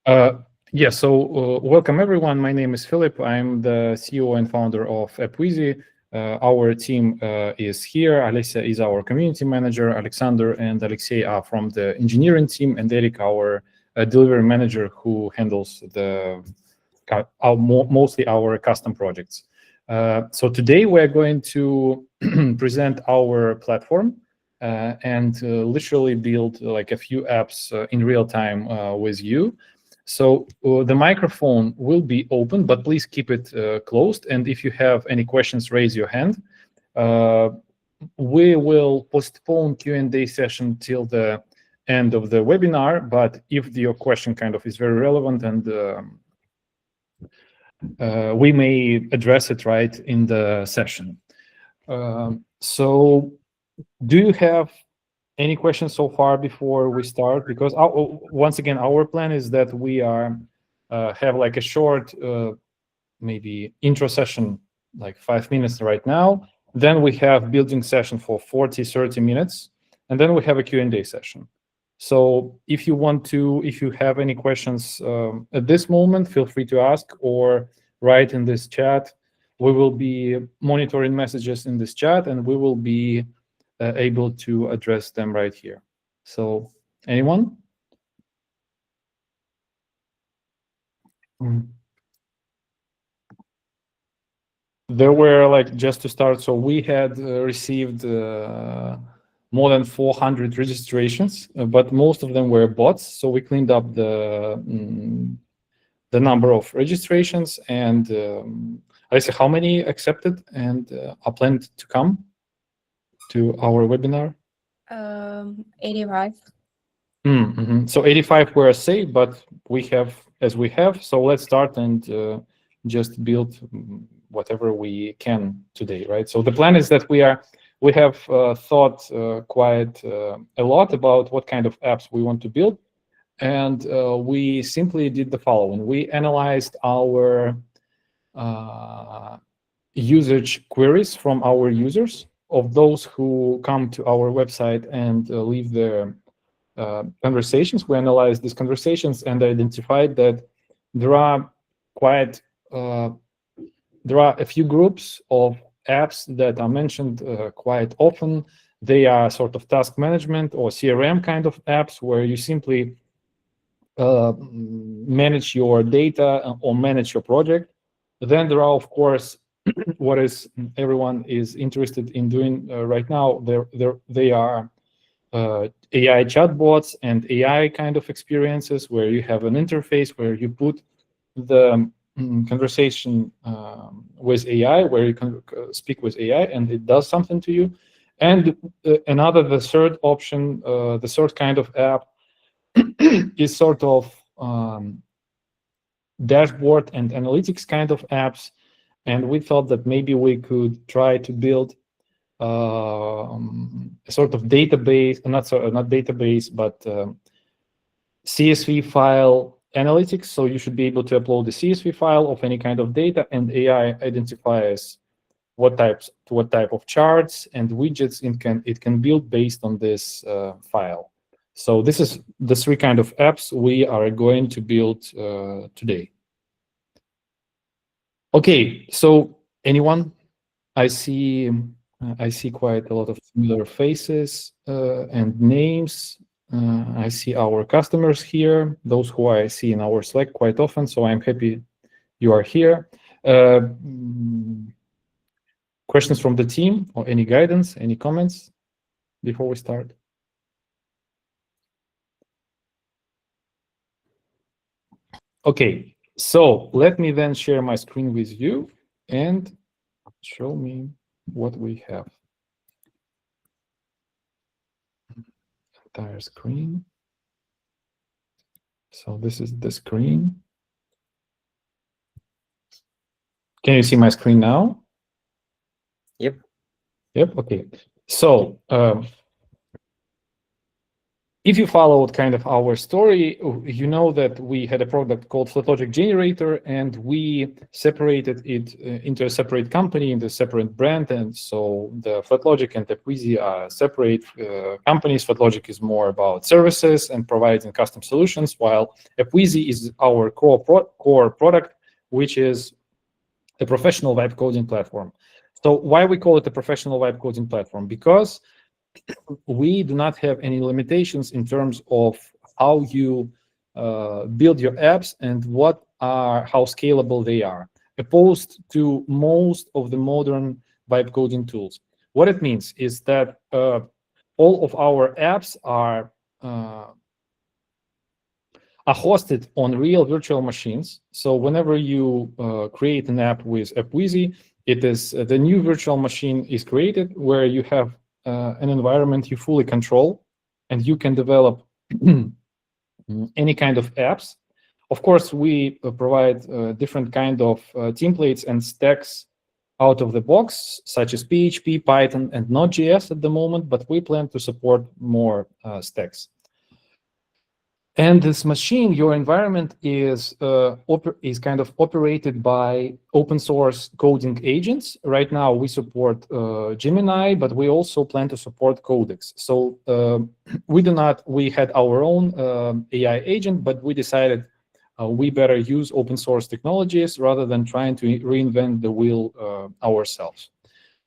Yeah, so welcome everyone. My name is Philip. I'm the CEO and founder of AppWizzy. Our team is here. Alessia is our community manager. Alexander and Alexey are from the engineering team, and Eric, our delivery manager, who handles mostly our custom projects. So today we're going to present our platform and literally build like a few apps in real time with you. So the microphone will be open, but please keep it closed. And if you have any questions, raise your hand. We will postpone Q&A session till the end of the webinar, but if your question kind of is very relevant and we may address it right in the session. So do you have any questions so far before we start? Because once again, our plan is that we have like a short, maybe intro session, like 5 minutes right now. Then we have building session for 40, 30 minutes. And then we have a Q&A session. So if you have any questions at this moment, feel free to ask or write in this chat. We will be monitoring messages in this chat, and we will be able to address them right here. So anyone? There were, like, just to start, so we had received more than 400 registrations, but most of them were bots. So we cleaned up the number of registrations, and I say how many accepted and are planned to come to our webinar? 85. So 85 were saved, but we have as we have. So let's start and just build whatever we can today, right? So the plan is that we have thought quite a lot about what kind of apps we want to build, and we simply did the following. We analyzed our usage queries from our users, of those who come to our website and leave their conversations. We analyzed these conversations and identified that there are a few groups of apps that are mentioned quite often. They are sort of task management or CRM kind of apps where you simply manage your data or manage your project. Then there are, of course, what is everyone is interested in doing right now. They are AI chatbots and AI kind of experiences where you have an interface where you put the conversation with AI, where you can speak with AI and it does something to you. And the third option, the third kind of app is sort of dashboard and analytics kind of apps. And we thought that maybe we could try to build a sort of database, not database, but CSV file analytics. So you should be able to upload the CSV file of any kind of data, and AI identifies what type of charts and widgets it can build based on this file. So this is the three kind of apps we are going to build today. Okay, so anyone? I see quite a lot of familiar faces and names. I see our customers here, those who I see in our Slack quite often, so I'm happy you are here. Questions from the team or any guidance, any comments before we start? Okay, so let me then share my screen with you and show me what we have. Entire screen. So this is the screen. Can you see my screen now? Yep. Yep. Okay. So if you followed kind of our story, you know that we had a product called Flatlogic Generator, and we separated it into a separate company, into a separate brand. And so the Flatlogic and AppWizzy are separate companies. Flatlogic is more about services and providing custom solutions, while AppWizzy is our core product, which is a professional vibe coding platform. So why we call it a professional vibe coding platform? Because we do not have any limitations in terms of how you build your apps and how scalable they are, opposed to most of the modern vibe coding tools. What it means is that all of our apps are hosted on real virtual machines. So whenever you create an app with AppWizzy, it is the new virtual machine is created where you have an environment you fully control, and you can develop any kind of apps. Of course, we provide different kind of templates and stacks out of the box, such as PHP, Python, and Node.js at the moment, but we plan to support more stacks. And this machine, your environment is kind of operated by open source coding agents. Right now, we support Gemini, but we also plan to support Codex. So we had our own AI agent, but we decided we better use open source technologies rather than trying to reinvent the wheel ourselves.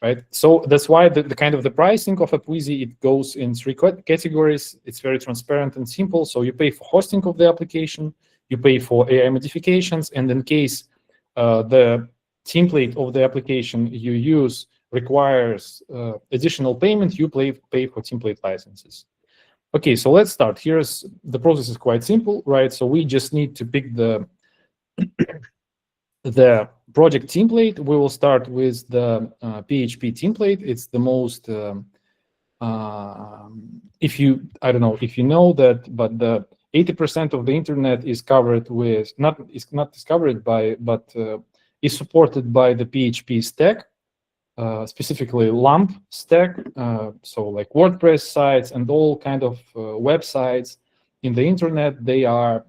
Right, so that's why the kind of the pricing of AppWizzy, it goes in 3 categories. It's very transparent and simple. So you pay for hosting of the application, you pay for AI modifications, and in case the template of the application you use requires additional payment, you pay for template licenses. Okay, so let's start. Here's the process is quite simple, right? So we just need to pick the project template. We will start with the PHP template. It's the most, I don't know if you know that, but the 80% of the internet is covered with, is not discovered by, but is supported by the PHP stack, specifically LAMP stack. So like WordPress sites and all kind of websites in the internet, they are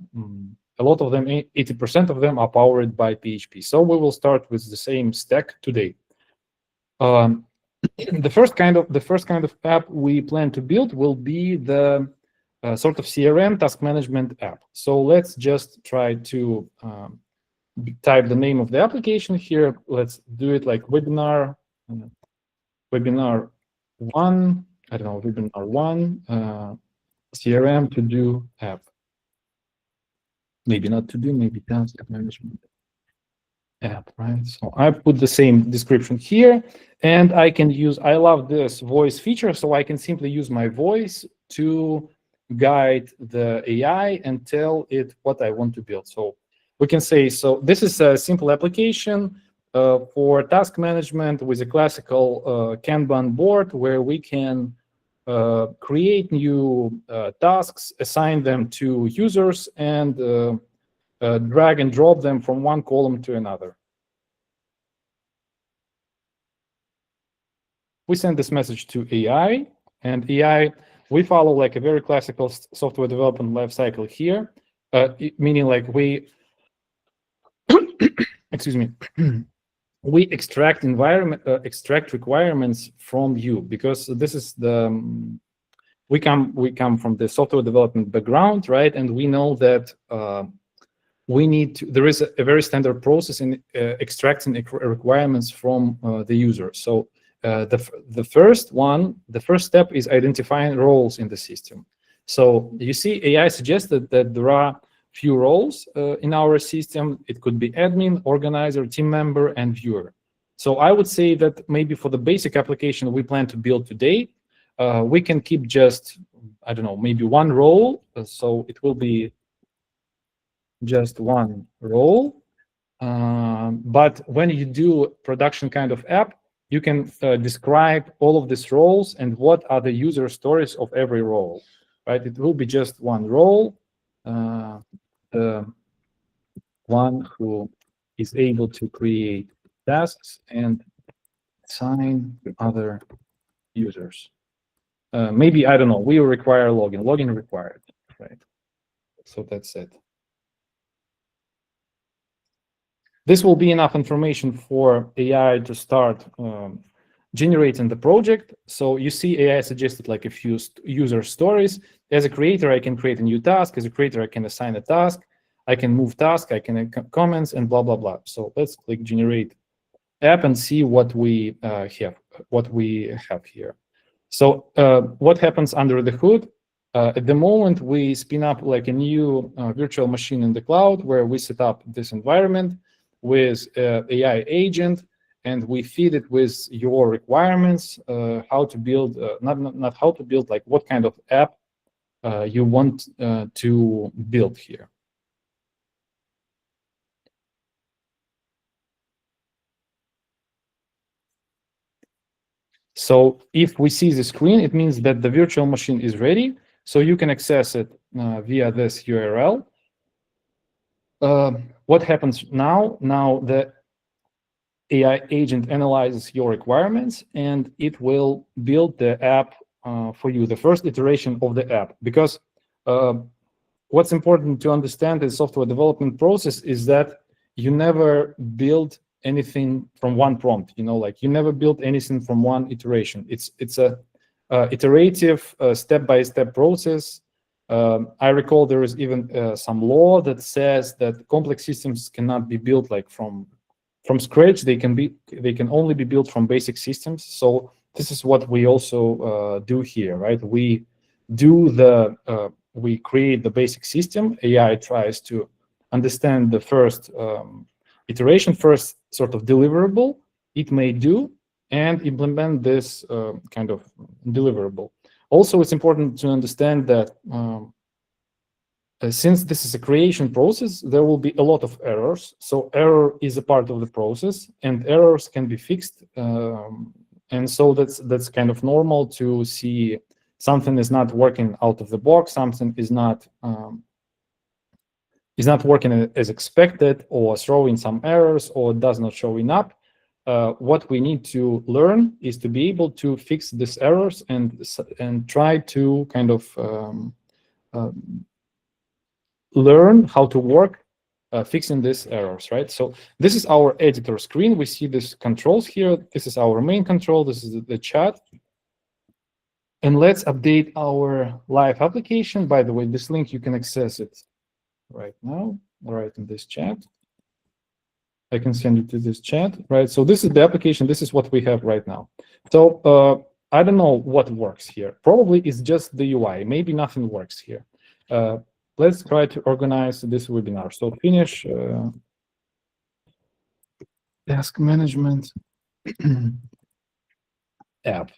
a lot of them, 80% of them are powered by PHP. So we will start with the same stack today. The first kind of app we plan to build will be the sort of CRM task management app. So let's just try to type the name of the application here. Let's do it like webinar 1. I don't know, webinar 1 CRM to do app. Maybe not to do, maybe task management app, right? So I put the same description here, and I can use, I love this voice feature, so I can simply use my voice to guide the AI and tell it what I want to build. So we can say, so this is a simple application for task management with a classical Kanban board where we can create new tasks, assign them to users, and drag and drop them from one column to another. We send this message to AI, and AI, we follow like a very classical software development lifecycle here, meaning like we, excuse me, we extract requirements from you, because this is the we come from the software development background, right? And we know that we need to, there is a very standard process in extracting requirements from the user. So the first step is identifying roles in the system. So you see, AI suggested that there are few roles in our system. It could be admin, organizer, team member, and viewer. So I would say that maybe for the basic application we plan to build today, we can keep just, I don't know, maybe one role. So it will be just one role. But when you do production kind of app, you can describe all of these roles and what are the user stories of every role, right? It will be just one role, the one who is able to create tasks and assign other users. maybe, I don't know, we require login required, right? So that's it. This will be enough information for AI to start generating the project. So you see AI suggested like a few user stories. As a creator, I can create a new task. As a creator, I can assign a task. I can move task. I can add comments and blah, blah, blah. So let's click generate app and see what we have here. So what happens under the hood? At the moment, we spin up like a new virtual machine in the cloud where we set up this environment with AI agent, and we feed it with your requirements, how to build, not how to build, like what kind of app you want to build here. So if we see the screen, it means that the virtual machine is ready. So you can access it via this URL. What happens now? Now the AI agent analyzes your requirements and it will build the app for you, the first iteration of the app. Because what's important to understand in software development process is that you never build anything from one prompt. You know, like you never build anything from one iteration. It's a iterative, step-by-step process. I recall there is even some law that says that complex systems cannot be built like from scratch. They can only be built from basic systems. So this is what we also do here, right? We create the basic system. AI tries to understand the first iteration, first sort of deliverable it may do, and implement this kind of deliverable. Also, it's important to understand that since this is a creation process, there will be a lot of errors. So error is a part of the process, and errors can be fixed. And so that's kind of normal to see something is not working out of the box, something is not working as expected, or throwing some errors, or does not showing up. What we need to learn is to be able to fix these errors and try to kind of learn how to work fixing these errors, right? So this is our editor screen. We see these controls here. This is our main control. This is the chat. And let's update our live application. By the way, this link, you can access it right now, right in this chat. I can send it to this chat, right? So this is the application. This is what we have right now. So I don't know what works here. Probably it's just the UI. Maybe nothing works here. Let's try to organize this webinar. So finish task management app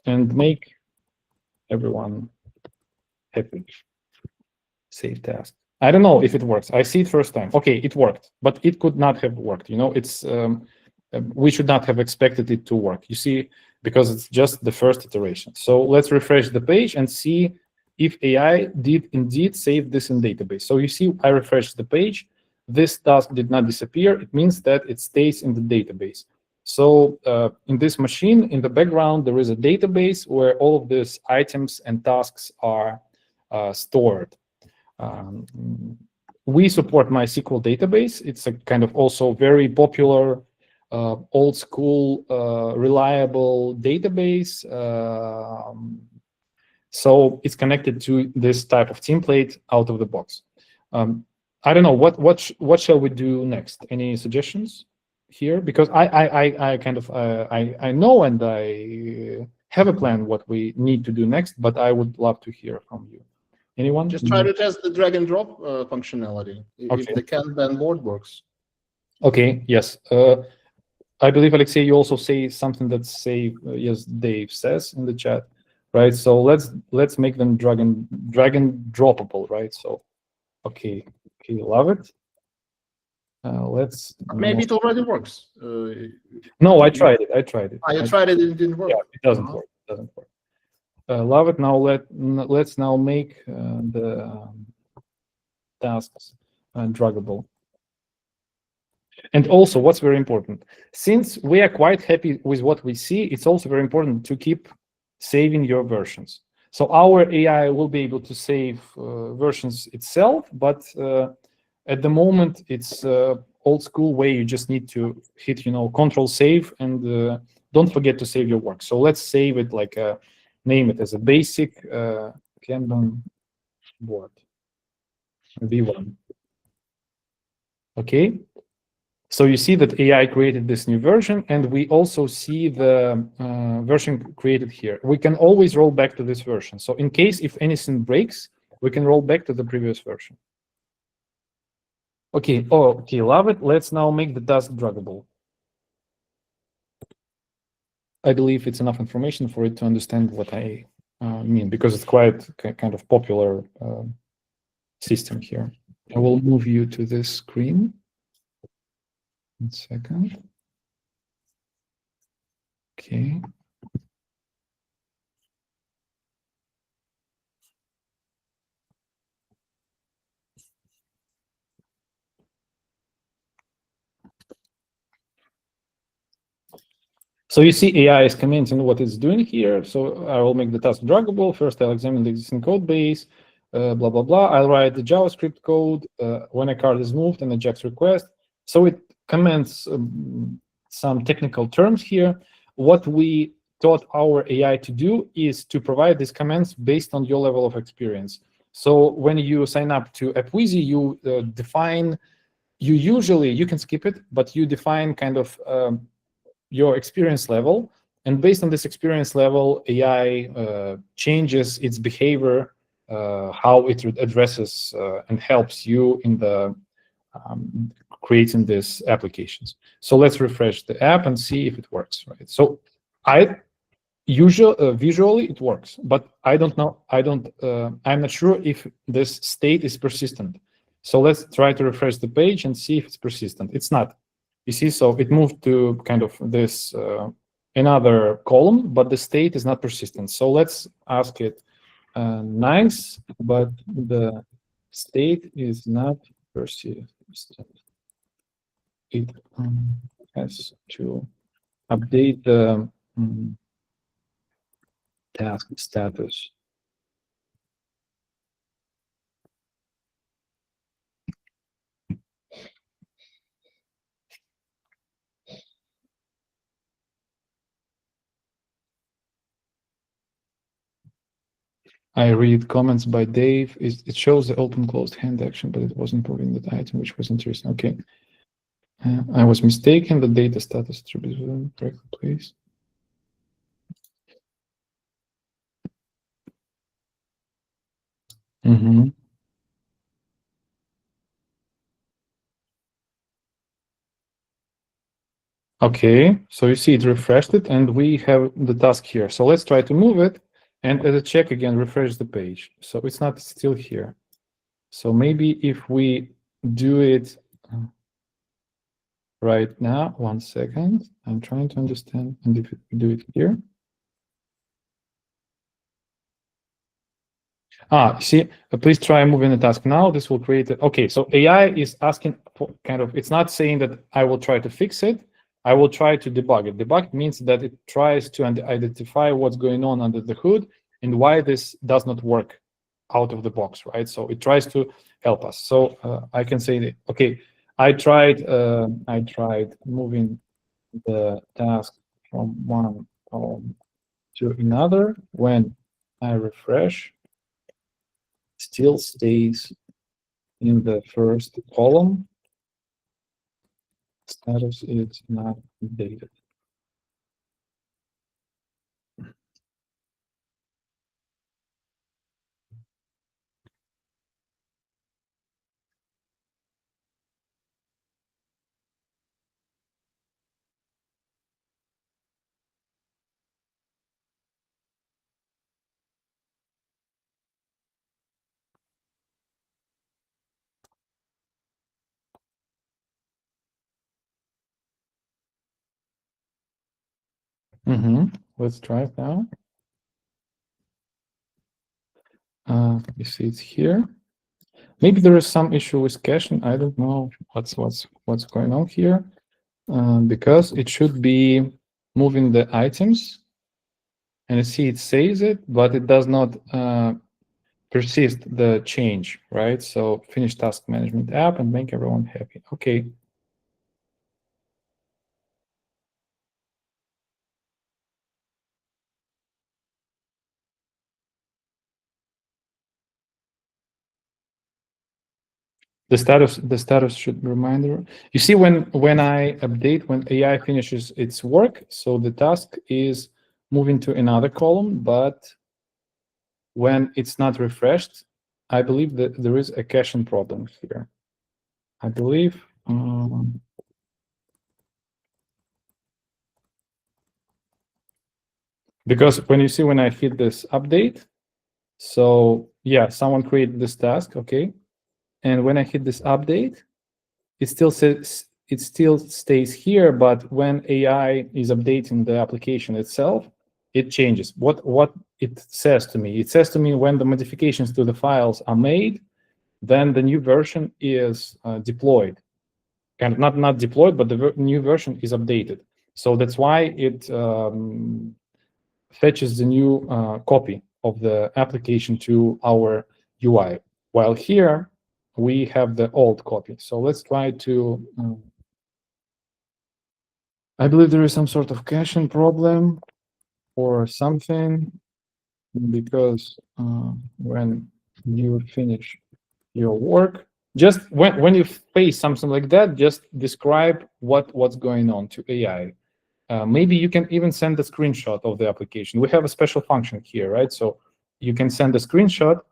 and make everyone happy. Save task. I don't know if it works. I see it first time. Okay, it worked, but it could not have worked. You know, it's we should not have expected it to work. You see, because it's just the first iteration. So let's refresh the page and see if AI did indeed save this in database. So you see, I refreshed the page. This task did not disappear. It means that it stays in the database. So in this machine, in the background, there is a database where all of these items and tasks are stored. We support MySQL database. It's a kind of also very popular, old school, reliable database. So it's connected to this type of template out of the box. I don't know what shall we do next. Any suggestions here? Because I kind of I know and I have a plan what we need to do next, but I would love to hear from you. Anyone? Just try to test the drag and drop functionality if the Kanban board works. Okay. Yes. I believe Alexei, you also say something that yes, Dave says in the chat. Right, so let's make them drag and droppable, right? So, okay, love it. Let's. Maybe it already works. No, I tried it. You tried it, it didn't work. Yeah, it doesn't work. It doesn't work. Love it. Now let's now make the tasks draggable. And also, what's very important, since we are quite happy with what we see, it's also very important to keep saving your versions. So our AI will be able to save versions itself, but at the moment it's old school way. You just need to hit, Control Save, and don't forget to save your work. So let's save it like name it as a basic Kanban board V1. Okay. So you see that AI created this new version, and we also see the version created here. We can always roll back to this version. So in case if anything breaks, we can roll back to the previous version. Okay, okay, love it. Let's now make the task druggable. I believe it's enough information for it to understand what I mean, because it's quite kind of popular system here. I will move you to this screen. 1 second. Okay. So you see AI is commenting what it's doing here. So I will make the task druggable. First, I'll examine the existing code base, blah, blah, blah. I'll write the JavaScript code when a card is moved and ejects request. So it comments some technical terms here. What we taught our AI to do is to provide these comments based on your level of experience. So when you sign up to AppWizzy, you define, you can skip it, but you define kind of your experience level, and based on this experience level, AI changes its behavior, how it addresses and helps you in the creating these applications. So let's refresh the app and see if it works. Right. So visually it works, but I don't know. I'm not sure if this state is persistent. So let's try to refresh the page and see if it's persistent. It's not. You see, so it moved to kind of this another column, but the state is not persistent. So let's ask it, nice, but the state is not persistent. It has to update the task status. I read comments by Dave. It shows the open closed hand action, but it wasn't proving that item, which was interesting. Okay. I was mistaken. The data status attribute in the correct place. Mm-hmm. Okay, so you see it refreshed it, and we have the task here. So let's try to move it, and as a check again, refresh the page. So it's not still here. So maybe if we do it right now, 1 second, I'm trying to understand, and if we do it here. See, please try moving the task now. This will create it. Okay, so AI is asking for kind of, it's not saying that I will try to fix it. I will try to debug it. Debug means that it tries to identify what's going on under the hood and why this does not work out of the box, right? So it tries to help us. So I can say, that, okay, I tried moving the task from one column to another. When I refresh, still stays in the first column. Status is not updated. Let's try it now. You see it's here. Maybe there is some issue with caching. I don't know what's going on here, because it should be moving the items. And you see it saves it, but it does not persist the change, right? So finish task management app and make everyone happy. Okay. The status should reminder. You see, when I update, when AI finishes its work, so the task is moving to another column, but when it's not refreshed, I believe that there is a caching problem here. I believe. Because when you see when I hit this update, so yeah, someone created this task, okay, and when I hit this update, it still stays here, but when AI is updating the application itself, it changes. What it says to me? It says to me when the modifications to the files are made, then the new version is deployed. Kind of not deployed, but the new version is updated. So that's why it fetches the new copy of the application to our UI. While here, we have the old copy. So let's try to, I believe there is some sort of caching problem or something, because when you finish your work, just when you face something like that, just describe what's going on to AI. Maybe you can even send a screenshot of the application. We have a special function here, right? So you can send a screenshot.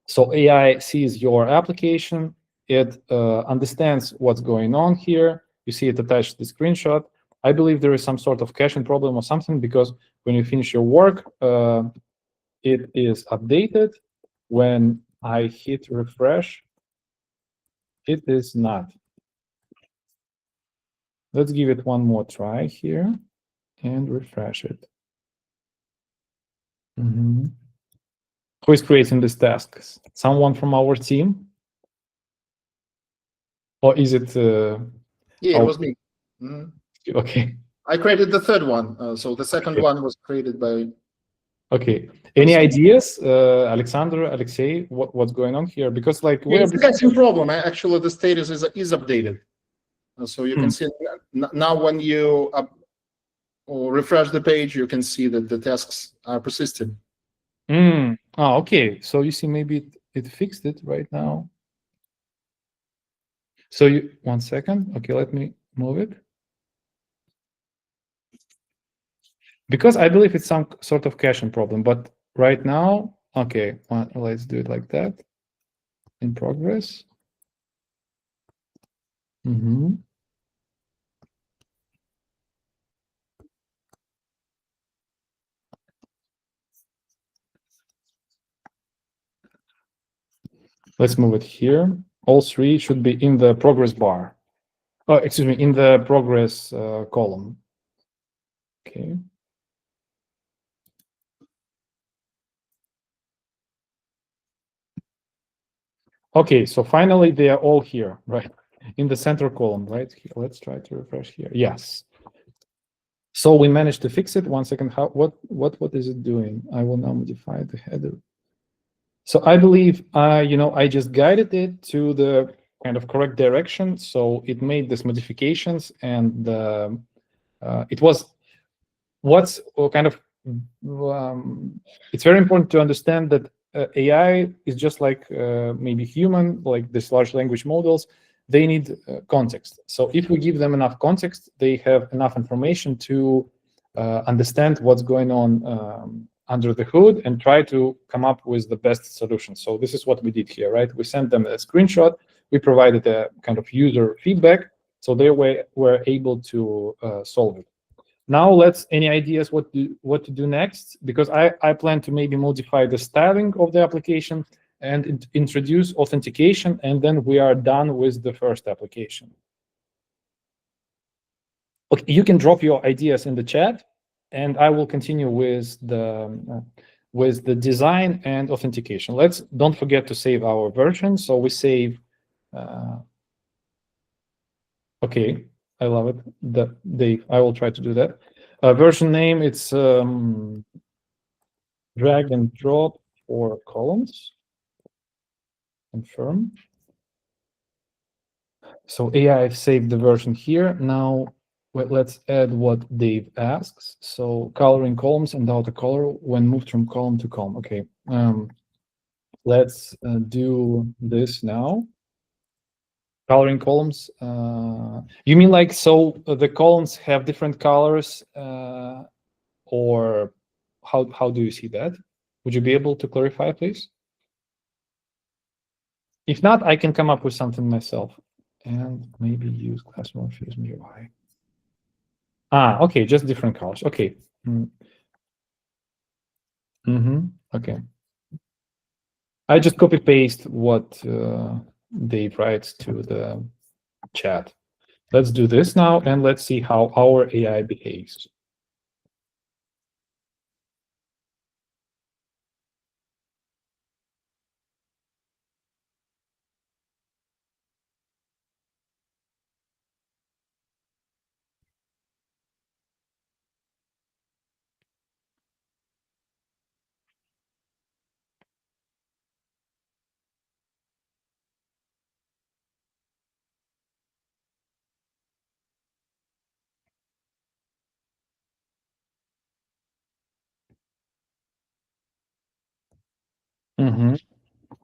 So AI sees your application. It understands what's going on here. You see it attached to the screenshot. I believe there is some sort of caching problem or something, because when you finish your work, it is updated. When I hit refresh, it is not. Let's give it one more try here and refresh it. Who is creating this task? Someone from our team? Or is it? Yeah, it was me. Okay. I created the third one. So the second one was created by. Okay. Any ideas, Alexander, Alexei, what's going on here? Because like It's a caching problem. Actually, the status is updated. So you can see now when you or refresh the page, you can see that the tasks are persisted. Oh, okay. So you see, maybe it fixed it right now. So you, 1 second. Okay, let me move it. Because I believe it's some sort of caching problem, but right now, okay, let's do it like that. In progress. Let's move it here. All three should be in the progress bar. Oh, excuse me, in the progress column. Okay. Okay, so finally they are all here, right? In the center column, right? Here, let's try to refresh here. Yes. So we managed to fix it. 1 second. What is it doing? I will now modify the header. So I believe I just guided it to the kind of correct direction. So it made these modifications, and it was what's kind of it's very important to understand that AI is just like maybe human, like these large language models. They need context. So if we give them enough context, they have enough information to understand what's going on under the hood and try to come up with the best solution. So this is what we did here, right? We sent them a screenshot. We provided a kind of user feedback, so they were able to solve it. Now any ideas what to do next? Because I plan to maybe modify the styling of the application and introduce authentication, and then we are done with the first application. Okay, you can drop your ideas in the chat, and I will continue with the design and authentication. Don't forget to save our version. So we save. Okay, I love it. Dave, I will try to do that. Version name, it's drag and drop for columns. Confirm. So AI, I've saved the version here. Now let's add what Dave asks. So coloring columns and auto color when moved from column to column. Okay. Let's do this now. Coloring columns. You mean like so the columns have different colors, or how do you see that? Would you be able to clarify, please? If not, I can come up with something myself and maybe use class morphism UI. Okay, just different colors. Okay. Okay. I just copy paste what Dave writes to the chat. Let's do this now, and let's see how our AI behaves.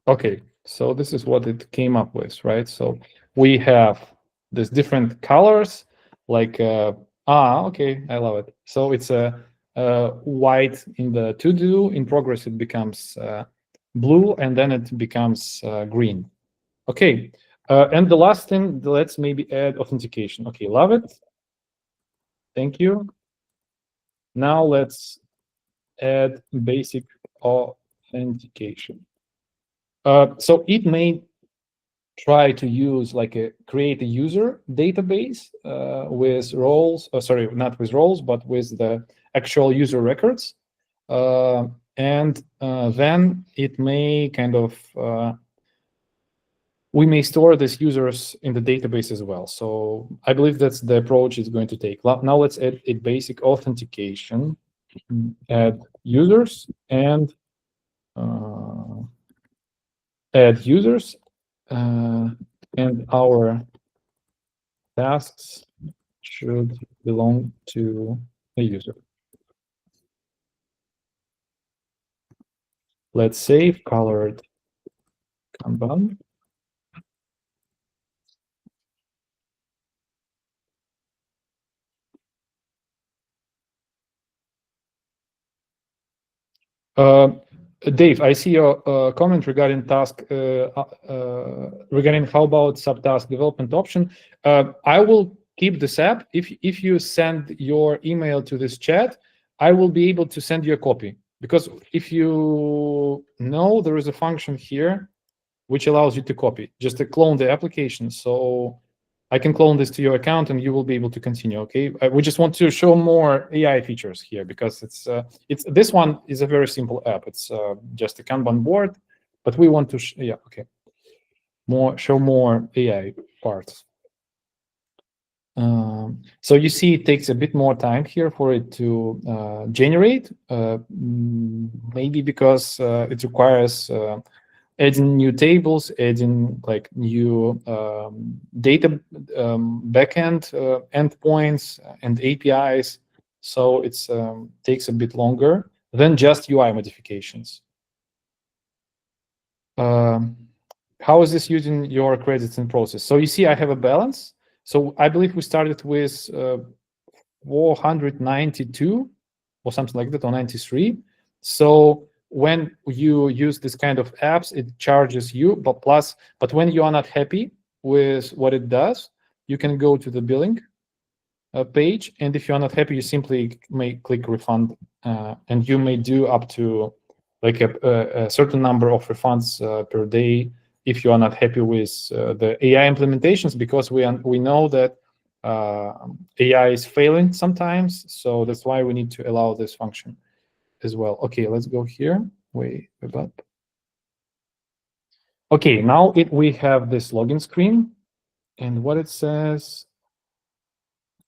Okay, so this is what it came up with, right? So we have these different colors, like okay, I love it. So it's a white in the to do. In progress, it becomes blue, and then it becomes green. Okay, and the last thing, let's maybe add authentication. Okay, love it. Thank you. Now let's add basic authentication. So it may try to use like create a user database with roles. Sorry, not with roles, but with the actual user records, and then it may kind of we may store these users in the database as well. So I believe that's the approach it's going to take. Now let's add a basic authentication. Add users and add users, and our tasks should belong to a user. Let's save colored Kanban. Dave, I see your comment regarding task, regarding how about subtask development option. I will keep this app. If you send your email to this chat, I will be able to send you a copy. Because if you know, there is a function here which allows you to copy, just to clone the application. So I can clone this to your account and you will be able to continue, okay? We just want to show more AI features here because it's this one is a very simple app. It's just a Kanban board, but we want to, show more AI parts. So you see it takes a bit more time here for it to generate, maybe because it requires adding new tables, adding like new data backend endpoints and APIs. So it's takes a bit longer than just UI modifications. How is this using your credits in process? So you see I have a balance. So I believe we started with 492 or something like that, or 93. So when you use this kind of apps, it charges you, but when you are not happy with what it does, you can go to the billing page, and if you are not happy, you simply may click refund, and you may do up to like a certain number of refunds per day if you are not happy with the AI implementations, because we know that AI is failing sometimes, so that's why we need to allow this function as well. Okay, let's go here. Wait, up. Okay, now we have this login screen, and what it says.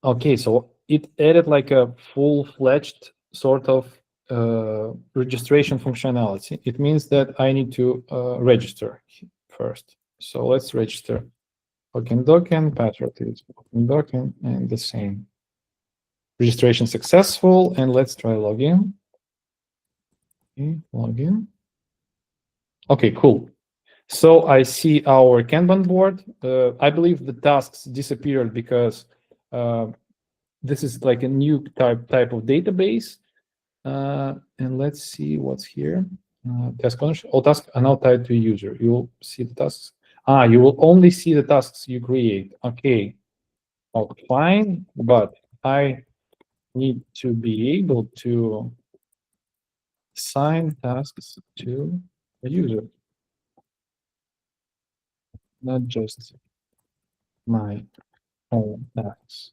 Okay, so it added like a full-fledged sort of registration functionality. It means that I need to register first. So let's register. Login, password is login, and the same. Registration successful, and let's try login. Okay, login. Okay, cool. So I see our Kanban board. I believe the tasks disappeared because this is like a new type of database. And let's see what's here. Task ownership. All tasks are now tied to a user. You'll see the tasks. You will only see the tasks you create. Okay. Oh, fine, but I need to be able to assign tasks to a user, not just my own tasks.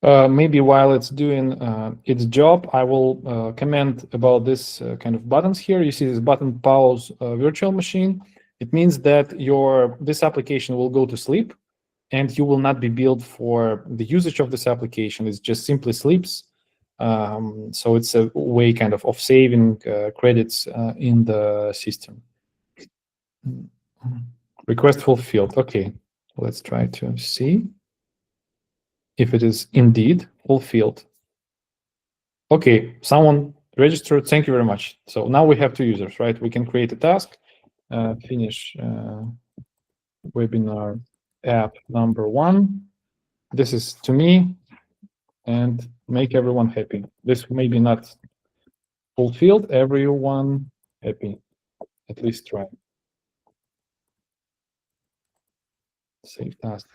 Maybe while it's doing its job, I will comment about this kind of buttons here. You see this button pause virtual machine. It means that this application will go to sleep, and you will not be billed for the usage of this application. It just simply sleeps. So it's a way kind of saving credits in the system. Request fulfilled. Okay, let's try to see if it is indeed fulfilled. Okay, someone registered. Thank you very much. So now we have 2 users, right? We can create a task, finish webinar app number 1. This is to me, and make everyone happy. This maybe not fulfilled, everyone happy. At least try. Save task.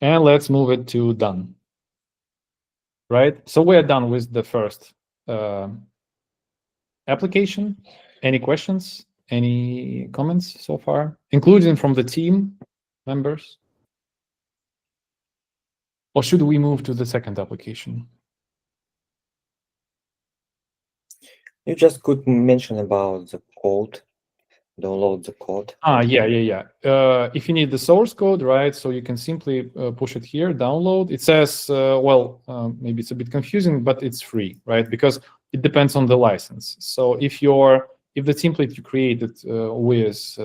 And let's move it to done. Right? So we're done with the first application. Any questions? Any comments so far, including from the team members? Or should we move to the second application? You just could mention about the code, download the code. Yeah. If you need the source code, right, so you can simply push it here, download. It says, maybe it's a bit confusing, but it's free, right? Because it depends on the license. So if the template you created with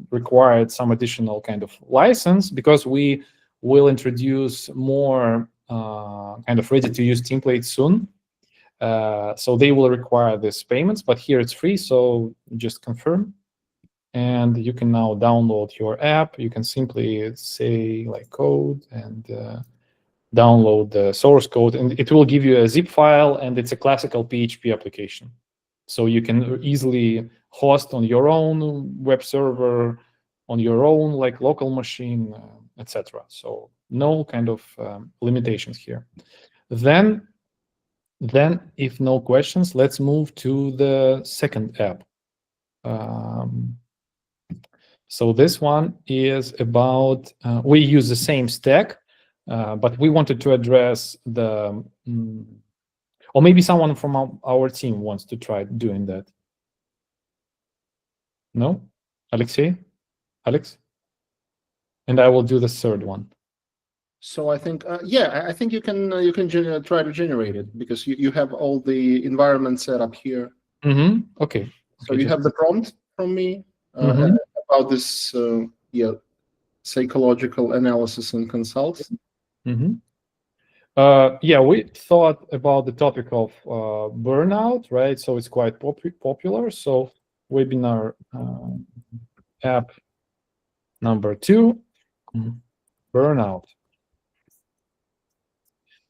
required some additional kind of license, because we will introduce more kind of ready-to-use templates soon. So they will require these payments, but here it's free, so just confirm. And you can now download your app. You can simply say like code and download the source code, and it will give you a zip file, and it's a classical PHP application. So you can easily host on your own web server, on your own like local machine, etc. So no kind of limitations here. Then, if no questions, let's move to the second app. So this one is about, we use the same stack, but we wanted to address the, or maybe someone from our team wants to try doing that. No? Alexei? Alex? And I will do the third one. So I think, I think you can try to generate it because you have all the environment set up here. Okay. So you have the prompt from me about this, psychological analysis and consult. We thought about the topic of burnout, right? So it's quite popular. So webinar app number 2, burnout.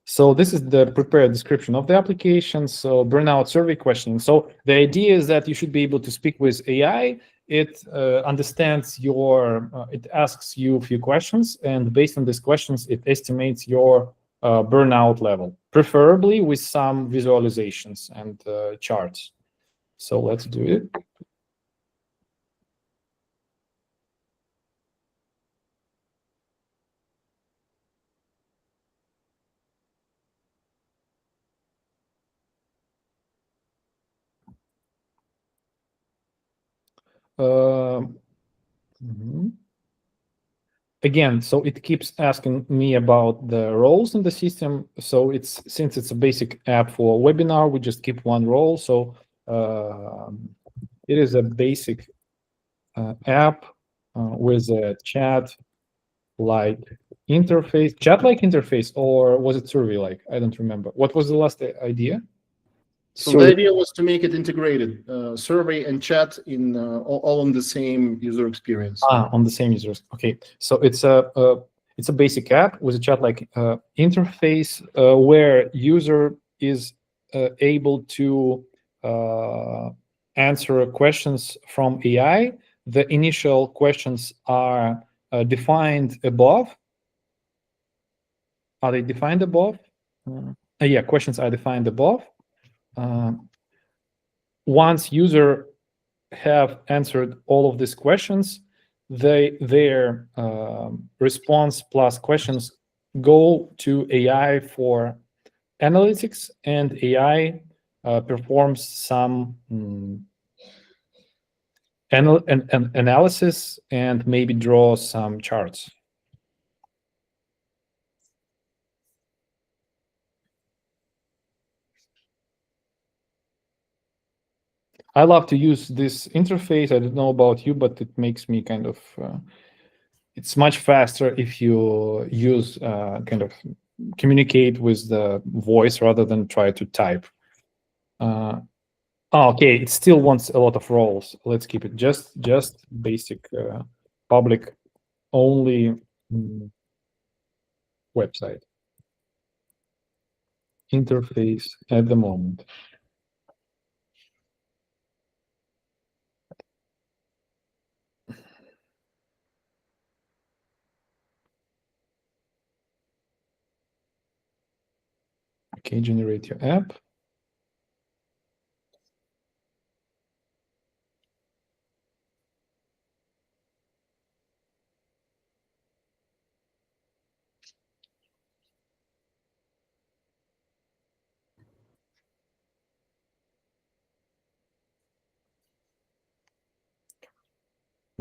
So this is the prepared description of the application. So burnout survey questioning. So the idea is that you should be able to speak with AI. It understands it asks you a few questions, and based on these questions, it estimates your burnout level, preferably with some visualizations and charts. So let's do it. Again, so it keeps asking me about the roles in the system. So since it's a basic app for webinar, we just keep one role. So it is a basic app with a chat-like interface, or was it survey-like? I don't remember. What was the last idea? So the idea was to make it integrated, survey and chat in all on the same user experience. On the same users. Okay, so it's a basic app with a chat-like interface where user is able to answer questions from AI. The initial questions are defined above. Are they defined above? Yeah, questions are defined above. Once user have answered all of these questions, their response plus questions go to AI for analytics, and AI performs some analysis and maybe draw some charts. I love to use this interface. I don't know about you, but it makes me kind of, it's much faster if you use kind of communicate with the voice rather than try to type. Okay, it still wants a lot of roles. Let's keep it just basic public only website interface at the moment. Okay, generate your app.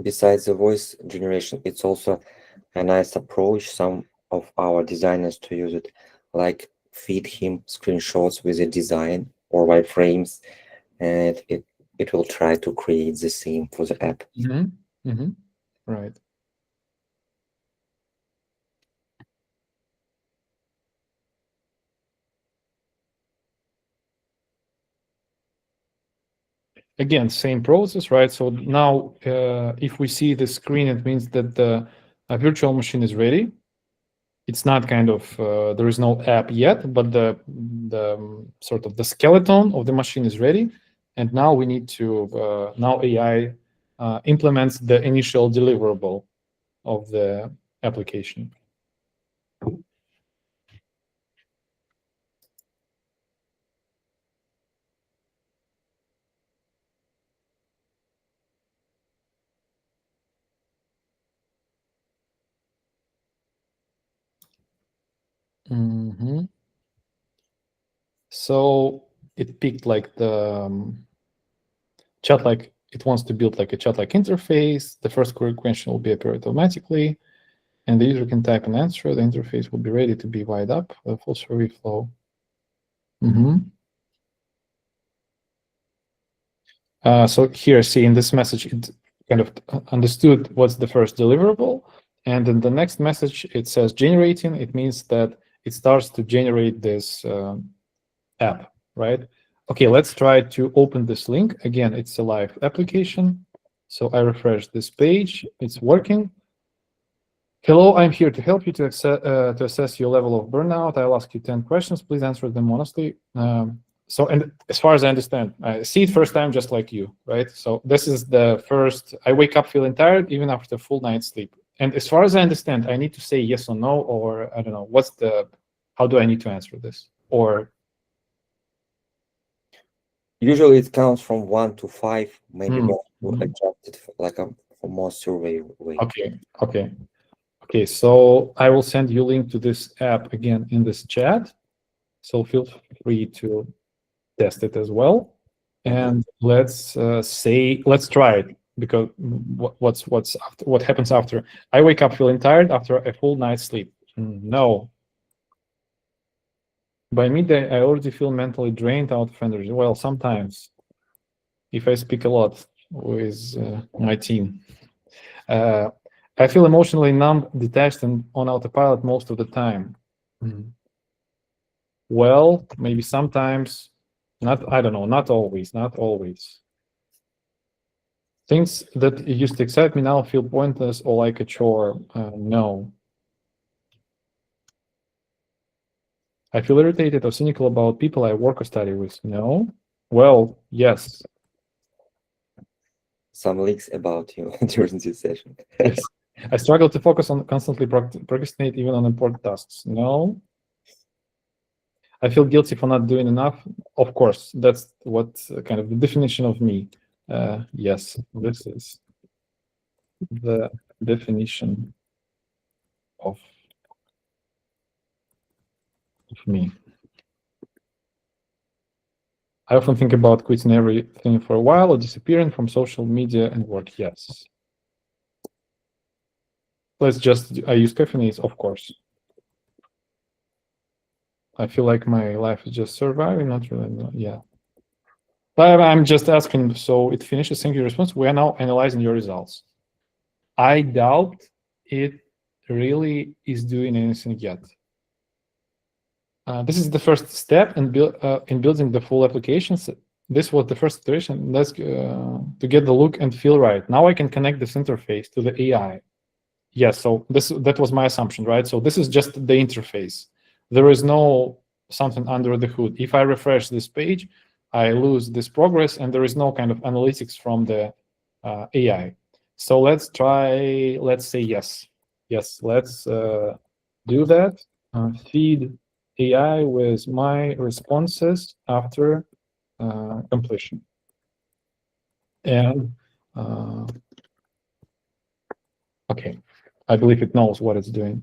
Besides the voice generation, it's also a nice approach some of our designers to use it, like feed him screenshots with a design or wireframes, and it will try to create the same for the app. Right. Again, same process, right? So now if we see the screen, it means that the virtual machine is ready. It's not kind of, there is no app yet, but the sort of the skeleton of the machine is ready. And now we need to, now AI implements the initial deliverable of the application. So it picked like the chat, like it wants to build like a chat-like interface. The first query question will be appeared automatically, and the user can type an answer. The interface will be ready to be wired up for the full survey flow. So here, see in this message, it kind of understood what's the first deliverable. And in the next message, it says generating. It means that it starts to generate this app, right? Okay, let's try to open this link. Again, it's a live application. So I refresh this page. It's working. Hello, I'm here to help you to assess your level of burnout. I'll ask you 10 questions. Please answer them honestly. So, and as far as I understand, I see it first time just like you, right? So this is the first, I wake up feeling tired even after a full night's sleep. And as far as I understand, I need to say yes or no, or I don't know, How do I need to answer this? Or Usually it counts from 1 to 5, maybe Hmm. more to Mhm. adjust it like a for more survey way. Okay. So I will send you link to this app again in this chat. So feel free to test it as well. And let's try it, because what happens after? I wake up feeling tired after a full night's sleep. No. By midday, I already feel mentally drained out of energy. Well, sometimes, if I speak a lot with my team. I feel emotionally numb, detached, and on autopilot most of the time. Well, maybe sometimes, I don't know, not always. Things that used to excite me now feel pointless or like a chore. No. I feel irritated or cynical about people I work or study with. No. Well, yes. Some leaks about you during this session. Yes. I struggle to focus on constantly procrastinate even on important tasks. No. I feel guilty for not doing enough. Of course, that's what kind of the definition of me. Yes, this is the definition of me. I often think about quitting everything for a while or disappearing from social media and work. Yes. I use caffeinates, of course. I feel like my life is just surviving, not really, yeah. But I'm just asking, so it finishes. Thank you, response. We are now analyzing your results. I doubt it really is doing anything yet. This is the first step in building the full applications. This was the first iteration. Let's to get the look and feel right. Now I can connect this interface to the AI. Yes, so that was my assumption, right? So this is just the interface. There is no something under the hood. If I refresh this page, I lose this progress, and there is no kind of analytics from the AI. So let's say yes. Yes, let's do that. Feed AI with my responses after completion. And okay, I believe it knows what it's doing.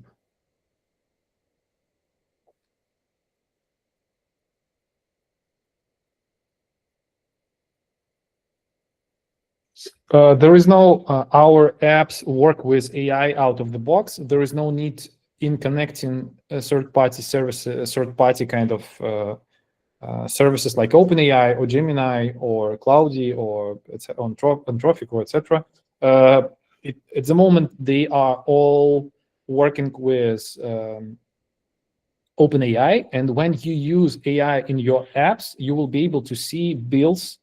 There is no our apps work with AI out of the box. There is no need in connecting a third-party service, a third-party kind of services like OpenAI or Gemini or Cloudy or Anthropic or etc. At the moment, they are all working with OpenAI, and when you use AI in your apps, you will be able to see bills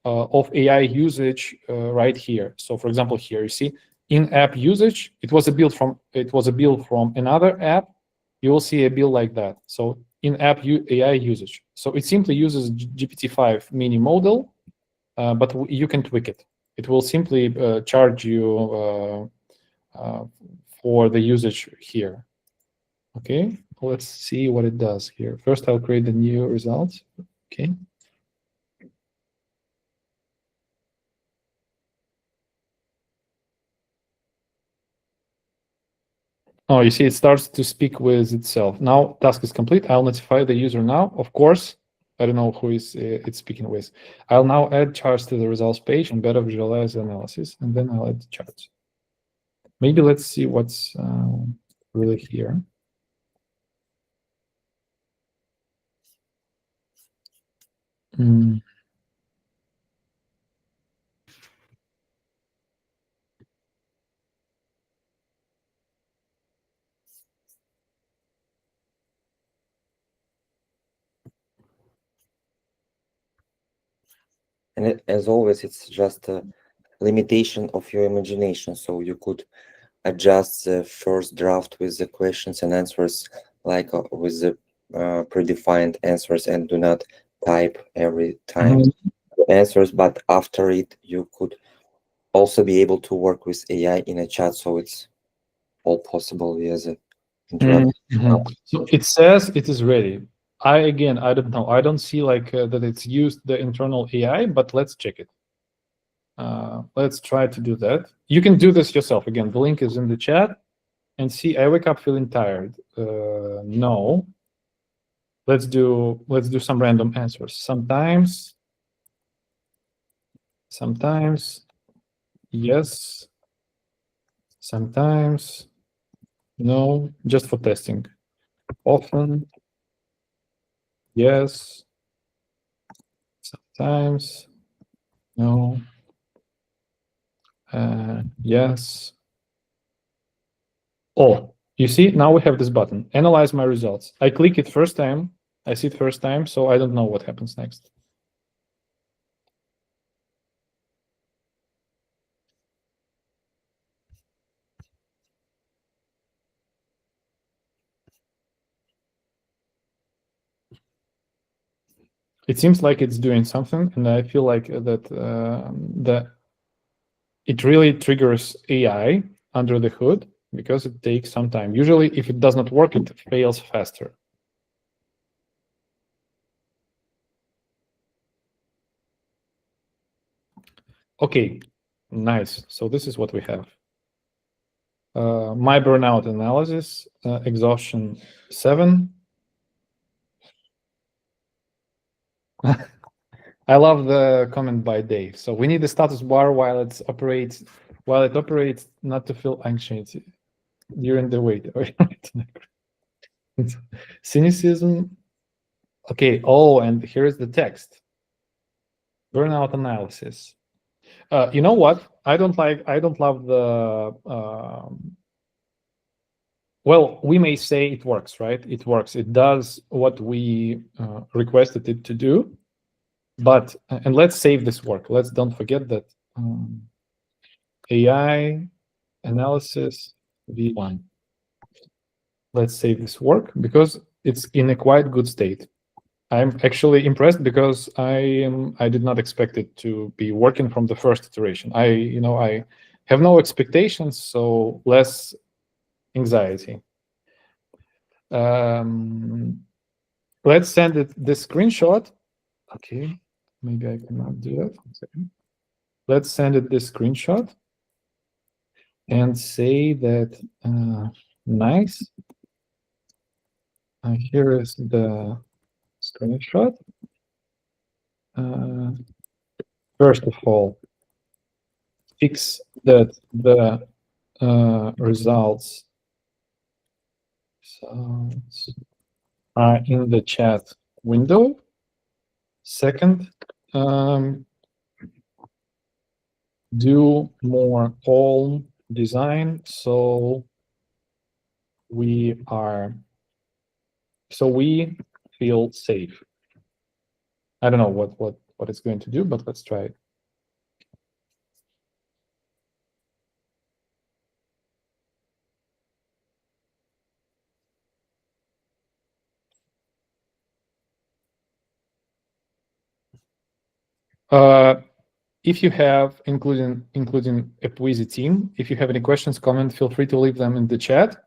of AI usage right here. So, for example, here you see in-app usage. It was a bill from another app. You will see a bill like that. So, in-app AI usage. So it simply uses GPT-5 mini model, but you can tweak it. It will simply charge you for the usage here. Okay, let's see what it does here. First, I'll create the new results. Okay. Oh, you see, it starts to speak with itself. Now, task is complete. I'll notify the user now. Of course, I don't know who is it's speaking with. I'll now add charts to the results page and better visualize the analysis, and then I'll add the charts. Maybe let's see what's really here. And as always, it's just a limitation of your imagination. So you could adjust the first draft with the questions and answers, like with the predefined answers, and do not type every time the answers. But after it, you could also be able to work with AI in a chat. So it's all possible via the interrupt. So it says it is ready. I don't know. I don't see like that it's used the internal AI, but let's check it. Let's try to do that. You can do this yourself. Again, the link is in the chat. And see, I wake up feeling tired. No. Let's do some random answers. Sometimes, yes. Sometimes, no. Just for testing. Often, yes. Sometimes, no. Yes. Oh, you see, now we have this button, analyze my results. I click it first time, I see it first time, so I don't know what happens next. It seems like it's doing something, and I feel like that it really triggers AI under the hood because it takes some time. Usually, if it does not work, it fails faster. Okay, nice. So this is what we have. My burnout analysis, exhaustion 7. I love the comment by Dave. So we need the status bar while it operates, not to feel anxious during the wait. Cynicism. Okay. Oh, and here's the text. Burnout analysis. You know what? I don't love the. Well, we may say it works, right? It works. It does what we requested it to do. But, and let's save this work. Let's don't forget that AI analysis V1. Let's save this work because it's in a quite good state. I'm actually impressed because I did not expect it to be working from the first iteration. I have no expectations, so less anxiety. Let's send it this screenshot. Okay. Maybe I cannot do that. 1 second. Let's send it this screenshot and say that nice. Here is the screenshot. First of all, fix that the results are in the chat window. Second, do more calm design so we feel safe. I don't know what it's going to do, but let's try it. If you have, including AppWizzy team, if you have any questions, comments, feel free to leave them in the chat.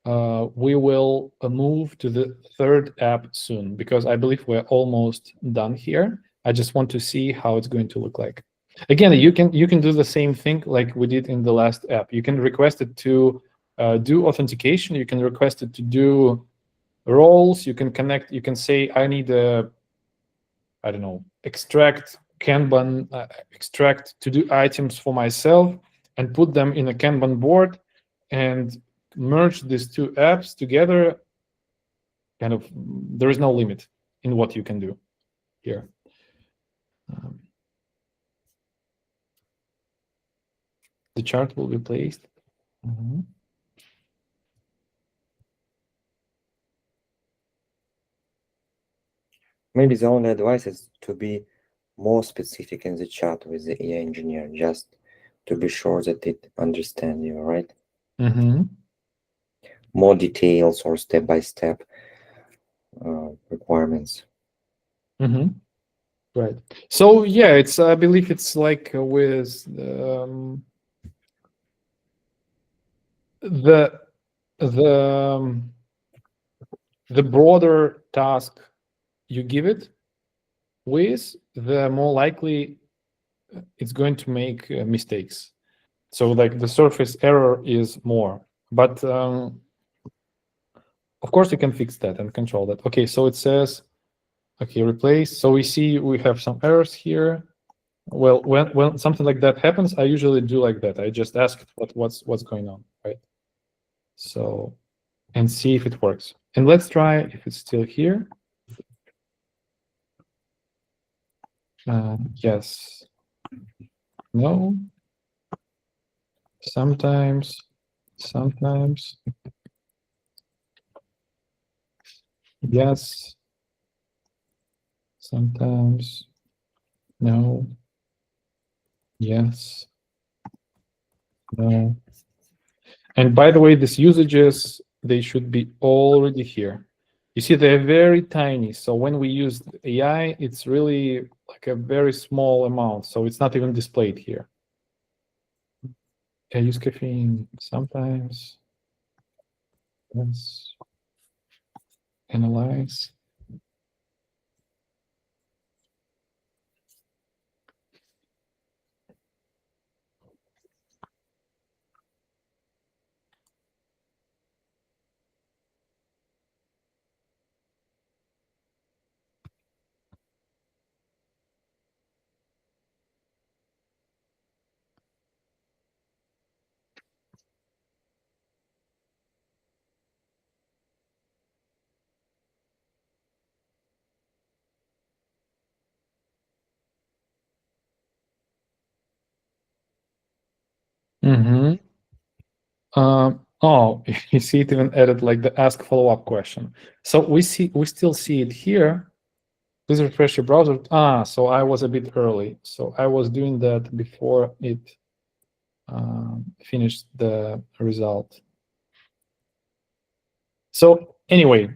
We will move to the third app soon because I believe we're almost done here. I just want to see how it's going to look like. Again, you can do the same thing like we did in the last app. You can request it to do authentication. You can request it to do roles. You can connect. You can say, I need a, I don't know, extract Kanban, extract to do items for myself and put them in a Kanban board and merge these two apps together. Kind of, there is no limit in what you can do here. The chart will be placed. Maybe the only advice is to be more specific in the chat with the AI engineer, just to be sure that it understands you, right? More details or step-by-step requirements. Right. So yeah, it's, I believe it's like with the the broader task you give it with, the more likely it's going to make mistakes. So like the surface error is more, but of course you can fix that and control that. Okay, so it says, okay, replace. So we see we have some errors here. Well, when something like that happens, I usually do like that. I just ask what's going on, right? So, and see if it works. And let's try if it's still here. Yes. No. Sometimes. Yes. Sometimes. No. Yes. No. And by the way, these usages, they should be already here. You see, they're very tiny. So when we use AI, it's really like a very small amount. So it's not even displayed here. I use caffeine sometimes. Let's analyze. Oh, you see it even added like the ask follow-up question. So we still see it here. Please refresh your browser. So I was a bit early. So I was doing that before it finished the result. So anyway,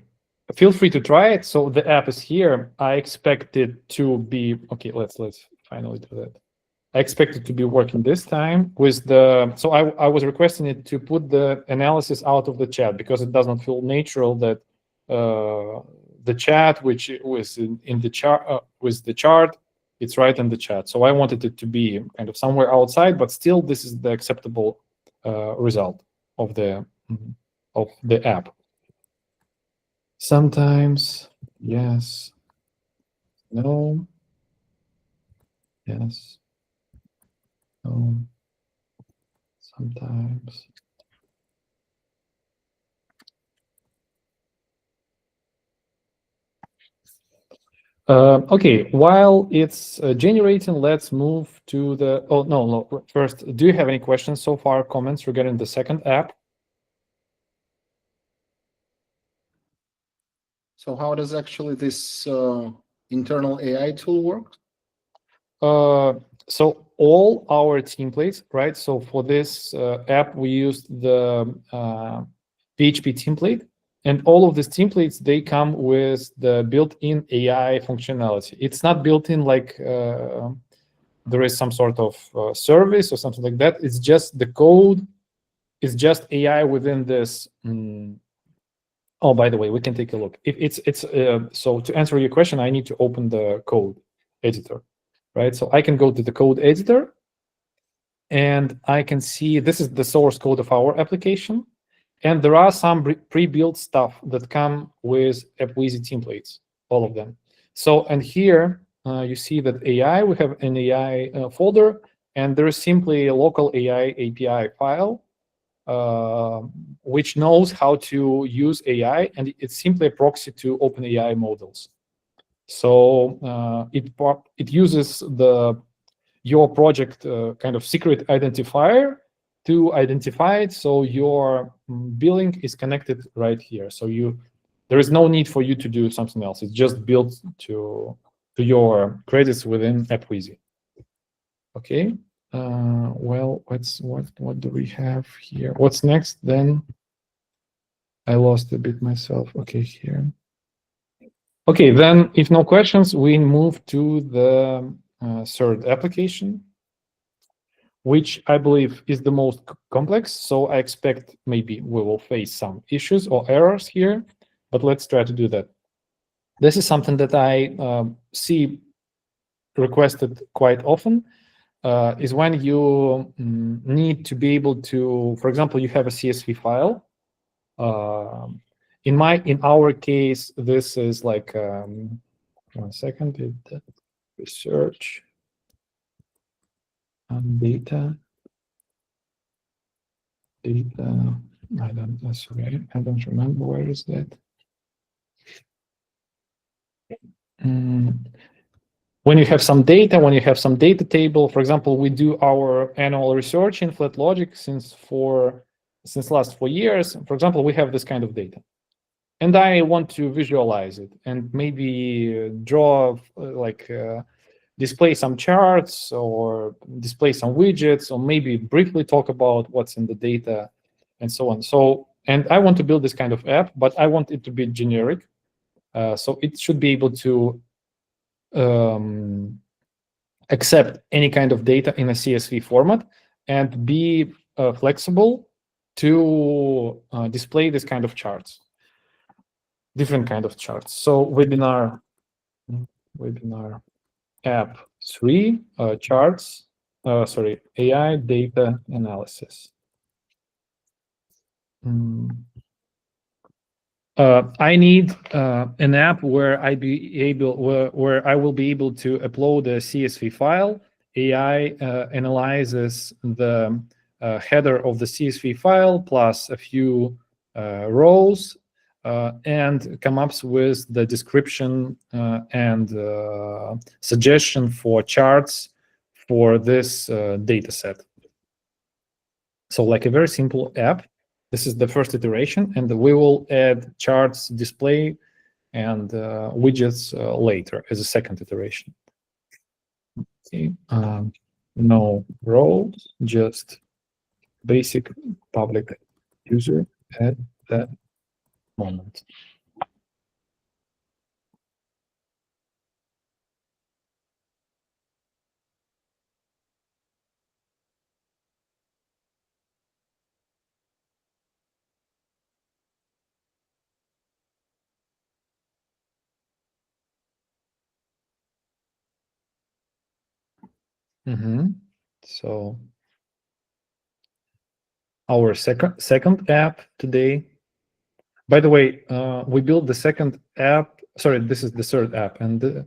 feel free to try it. So the app is here. I expect it to be okay. Let's finally do that. I expect it to be working this time with the. So I was requesting it to put the analysis out of the chat because it doesn't feel natural that the chat, which was in the chart with the chart, it's right in the chat. So I wanted it to be kind of somewhere outside, but still this is the acceptable result of the app. Sometimes, yes, no, yes, no, sometimes. Okay, while it's generating, let's move to the, oh, no, first, do you have any questions so far, comments regarding the second app? So how does actually this internal AI tool work? So all our templates, right? So for this app, we used the PHP template, and all of these templates, they come with the built-in AI functionality. It's not built in like there is some sort of service or something like that. It's just the code. It's just AI within this. Oh, by the way, we can take a look. So to answer your question, I need to open the code editor, right? So I can go to the code editor, and I can see this is the source code of our application, and there are some pre-built stuff that come with AppWizzy templates, all of them. So, and here you see that AI, we have an AI folder, and there is simply a local AI API file which knows how to use AI, and it's simply a proxy to OpenAI models. So it uses your project kind of secret identifier to identify it, so your billing is connected right here. So there is no need for you to do something else. It's just built to your credits within AppWizzy. Okay. Well, what do we have here? What's next then? I lost a bit myself. Okay, here. Okay, then if no questions, we move to the third application. which I believe is the most complex. So I expect maybe we will face some issues or errors here, but let's try to do that. This is something that I see requested quite often, is when you need to be able to, for example, you have a CSV file. In our case, this is like 1 second. Research data. I don't remember where is that. When you have some data, when you have some data table, for example, we do our annual research in Flatlogic since last 4 years. For example, we have this kind of data, and I want to visualize it and maybe draw display some charts or display some widgets, or maybe briefly talk about what's in the data and so on. And I want to build this kind of app, but I want it to be generic. So it should be able to accept any kind of data in a CSV format and be flexible to display this kind of charts, different kind of charts. So webinar app 3 charts, AI data analysis. I need an app where I will be able to upload a CSV file. AI analyzes the header of the CSV file plus a few rows and come up with the description and suggestion for charts for this data set. So like a very simple app. This is the first iteration, and we will add charts, display, and widgets later as a second iteration. Okay. No roles, just basic public user at that moment. So our second app today. By the way, we built the second app. Sorry, this is the third app, and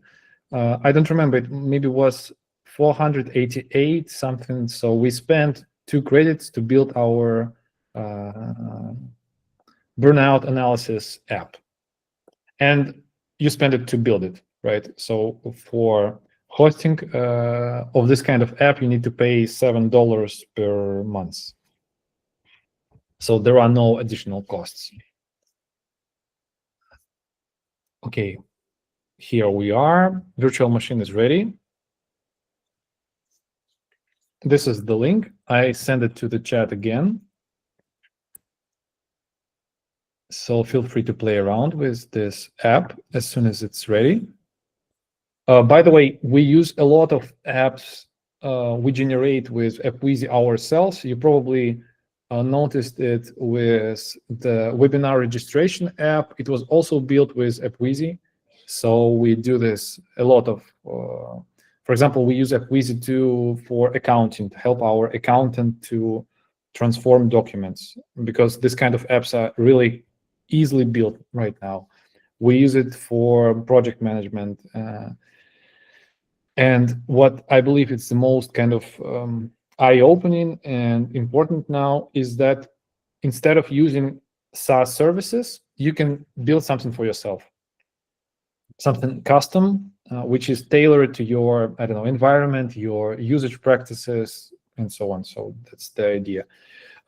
I don't remember. It maybe was 488 something. So we spent 2 credits to build our burnout analysis app, and you spend it to build it, right? So for hosting of this kind of app, you need to pay $7 per month. So there are no additional costs. Okay, here we are. Virtual machine is ready. This is the link. I send it to the chat again. So feel free to play around with this app as soon as it's ready. By the way, we use a lot of apps we generate with AppWizzy ourselves. You probably noticed it with the webinar registration app. It was also built with AppWizzy. So we do this a lot of, for example, we use AppWizzy for accounting, to help our accountant to transform documents, because this kind of apps are really easily built right now. We use it for project management. And what I believe is the most kind of eye-opening and important now is that instead of using SaaS services, you can build something for yourself, something custom, which is tailored to your, I don't know, environment, your usage practices, and so on. So that's the idea.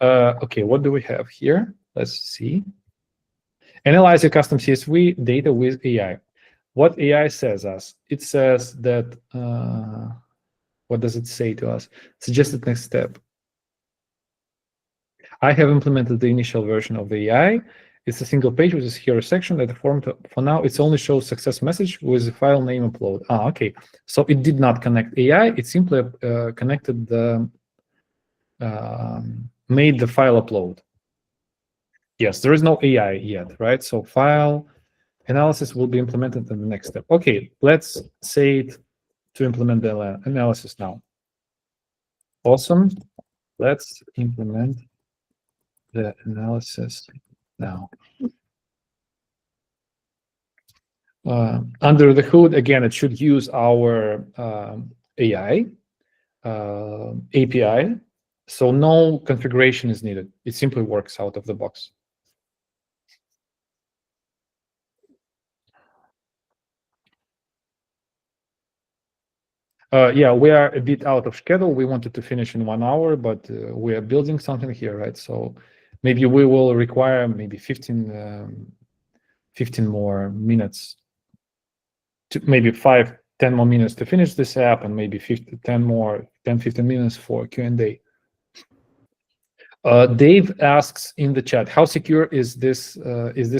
Okay, what do we have here? Let's see. Analyze your custom CSV data with AI. What AI says us? It says that, what does it say to us? Suggested next step. I have implemented the initial version of the AI. It's a single page with a hero section that for now, it only shows success message with the file name upload. Okay. So it did not connect AI. It simply connected the made the file upload. Yes, there is no AI yet, right? So file analysis will be implemented in the next step. Okay, let's say it to implement the analysis now. Awesome. Let's implement the analysis now. Under the hood, again, it should use our AI API. So no configuration is needed. It simply works out of the box. Yeah, we are a bit out of schedule. We wanted to finish in 1 hour, but we are building something here, right? So maybe we will require maybe 15 more minutes, to maybe 5-10 more minutes to finish this app, and maybe 10-15 minutes for Q&A. Dave asks in the chat, how secure is this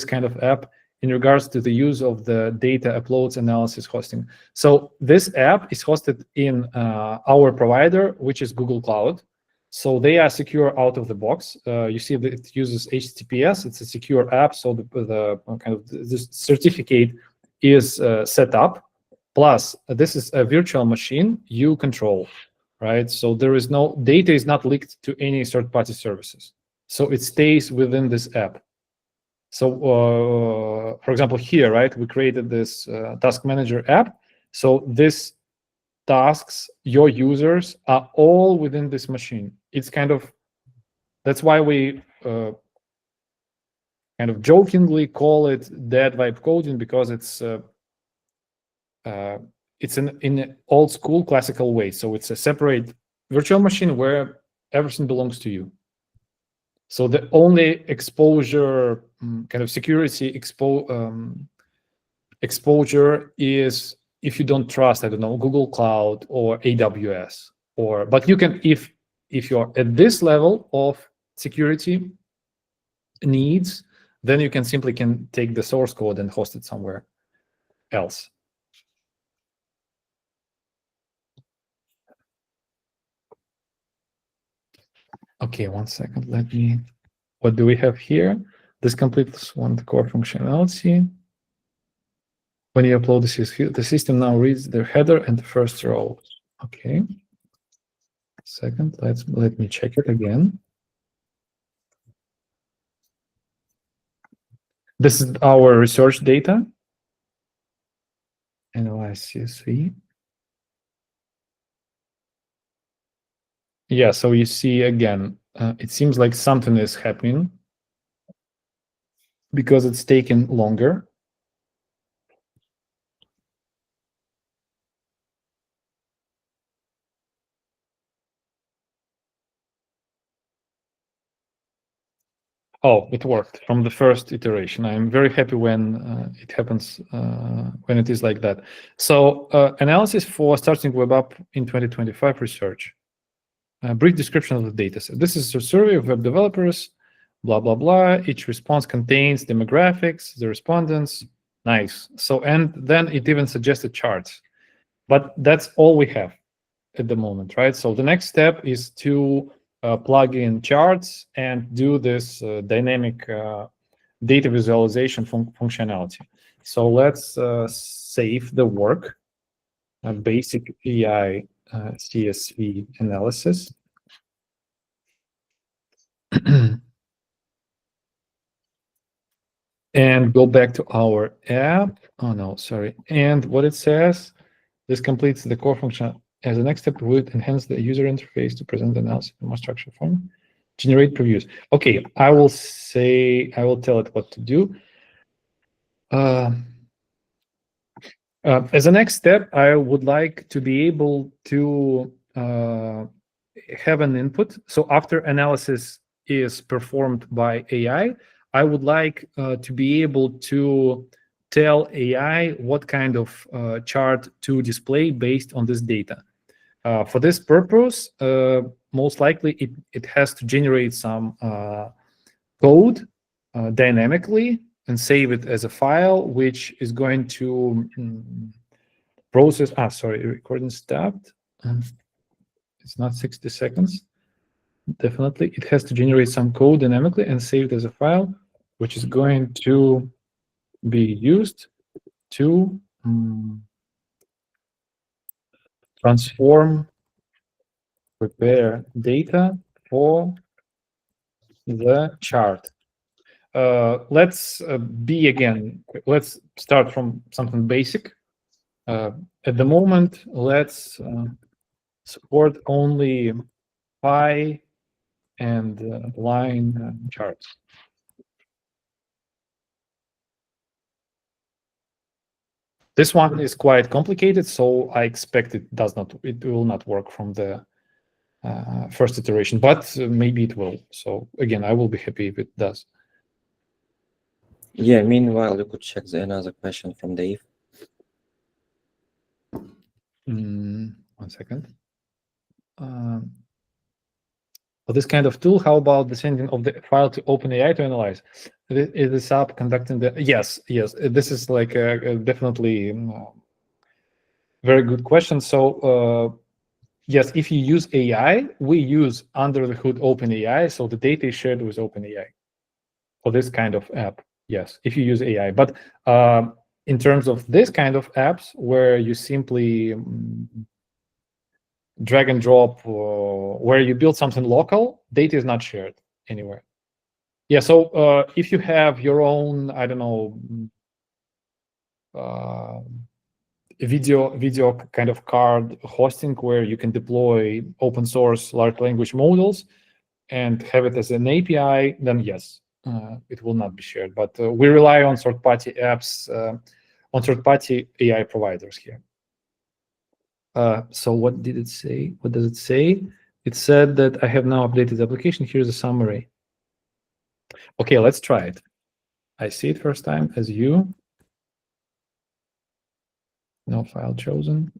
kind of app in regards to the use of the data uploads analysis hosting? So this app is hosted in our provider, which is Google Cloud. So they are secure out of the box. You see that it uses HTTPS. It's a secure app. So the kind of this certificate is set up. Plus, this is a virtual machine you control, right? So there is no data is not linked to any third-party services. So it stays within this app. So, for example, here, right, we created this task manager app. So this tasks, your users are all within this machine. It's kind of, that's why we kind of jokingly call it dead vibe coding, because it's in an old school classical way. So it's a separate virtual machine where everything belongs to you. So the only exposure, kind of security exposure is if you don't trust, I don't know, Google Cloud or AWS, but you can, if you're at this level of security needs, then you can simply take the source code and host it somewhere else. Okay, 1 second. What do we have here? This completes one core functionality. When you upload the system now reads the header and the first row. Okay. Second, let me check it again. This is our research data. Analyze CSV. Yeah, so you see again, it seems like something is happening because it's taken longer. Oh, it worked from the first iteration. I'm very happy when it happens, when it is like that. So analysis for starting web app in 2025 research. Brief description of the dataset. This is a survey of web developers, blah, blah, blah. Each response contains demographics, the respondents. Nice. So, and then it even suggested charts. But that's all we have at the moment, right? So the next step is to plug in charts and do this dynamic data visualization functionality. So let's save the work, basic AI CSV analysis. And go back to our app. Oh, no, sorry. And what it says, this completes the core function. As the next step, we would enhance the user interface to present the analysis in a more structured form. Generate previews. Okay, I will tell it what to do. As a next step, I would like to be able to have an input. So after analysis is performed by AI, I would like to be able to tell AI what kind of chart to display based on this data. For this purpose, most likely it has to generate some code dynamically and save it as a file, which is going to process. Sorry, recording stopped. It's not 60 seconds. definitely. It has to generate some code dynamically and save it as a file, which is going to be used to prepare data for the chart. Let's let's start from something basic. At the moment, let's support only pie and line charts. This one is quite complicated, so I expect it will not work from the first iteration, but maybe it will. So again, I will be happy if it does. Yeah, meanwhile, you could check another question from Dave. 1 second. For this kind of tool, how about the sending of the file to OpenAI to analyze? Is this app conducting the... Yes. This is like definitely very good question. So yes, if you use AI, we use under the hood OpenAI, so the data is shared with OpenAI for this kind of app. Yes, if you use AI. But in terms of this kind of apps where you simply drag and drop, where you build something local, data is not shared anywhere. Yeah, so if you have your own, I don't know, video kind of card hosting where you can deploy open source large language models and have it as an API, then yes, it will not be shared. But we rely on third-party apps, on third-party AI providers here. So what did it say? What does it say? It said that I have now updated the application. Here's a summary. Okay, let's try it. I see it first time as you. No file chosen.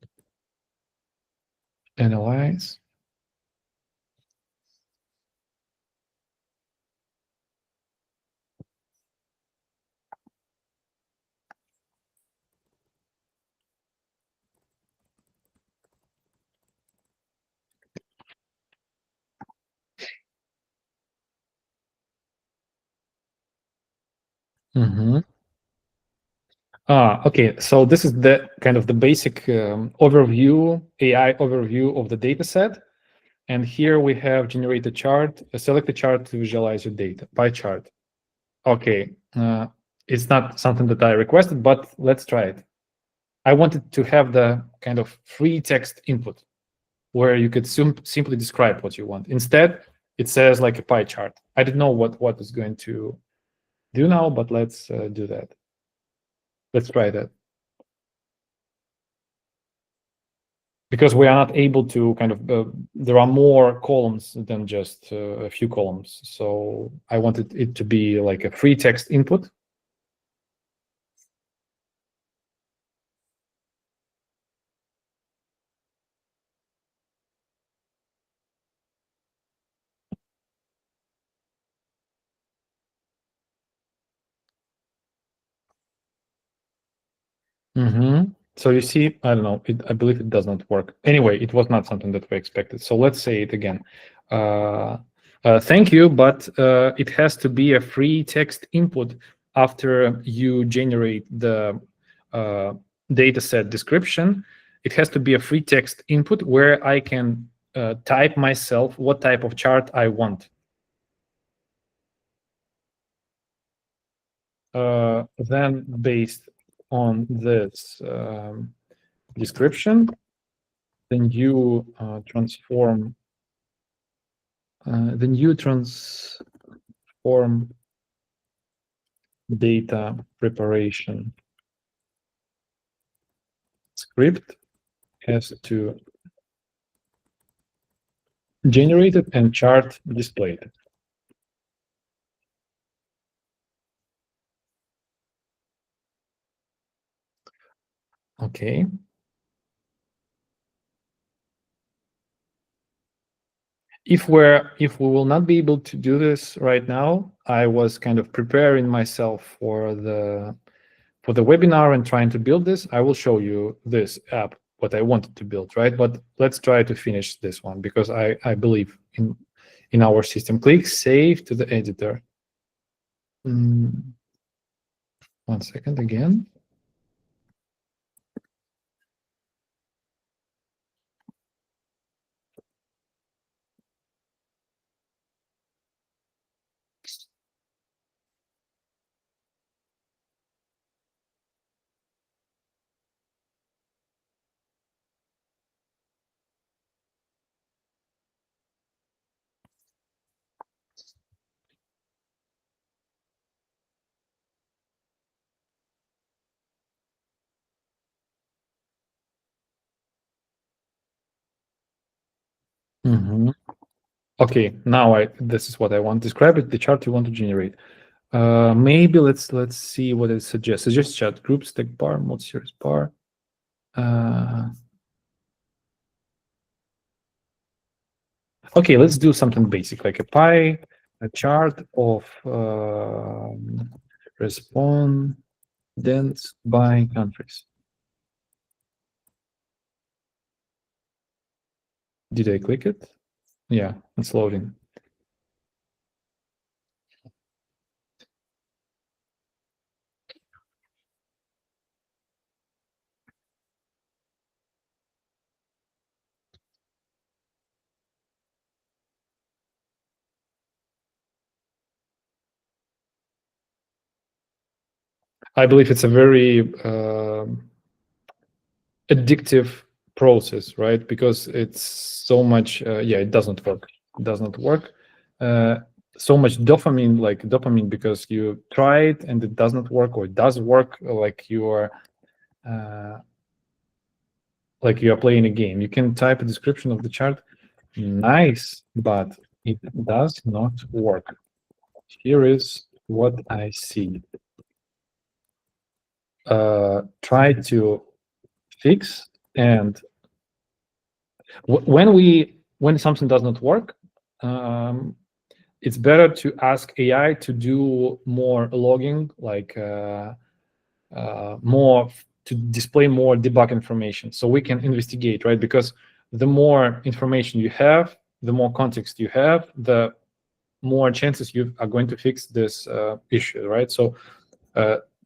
Analyze. Okay, so this is the kind of the basic overview, AI overview of the data set. And here we have generate a chart, select a chart to visualize your data, pie chart. Okay, it's not something that I requested, but let's try it. I wanted to have the kind of free text input where you could simply describe what you want. Instead, it says like a pie chart. I don't know what it's going to do now, but let's do that. Let's try that. Because we are not able to kind of, there are more columns than just a few columns. So I wanted it to be like a free text input. So you see, I don't know, I believe it does not work. Anyway, it was not something that we expected. So let's say it again. Thank you, but it has to be a free text input after you generate the dataset description. It has to be a free text input where I can type myself what type of chart I want. Then based on this description, then you transform data preparation script has to generate it and chart displayed. Okay. If we will not be able to do this right now, I was kind of preparing myself for the webinar and trying to build this. I will show you this app, what I wanted to build, right? But let's try to finish this one because I believe in our system. Click Save to the editor. 1 second again. Okay, now this is what I want. Describe it, the chart you want to generate. Maybe let's see what it suggests. Suggest chart group, stack bar, mod series bar. Okay, let's do something basic, like a pie, a chart of respondents by countries. Did I click it? Yeah, it's loading. I believe it's a very addictive process, right? Because it's so much, yeah, it doesn't work. It does not work. So much dopamine, because you try it and it does not work, or it does work, like you are playing a game. You can type a description of the chart, nice, but it does not work. Here is what I see. Try to fix, and when something does not work, it's better to ask AI to do more logging, like more to display more debug information, so we can investigate, right? Because the more information you have, the more context you have, the more chances you are going to fix this issue, right? So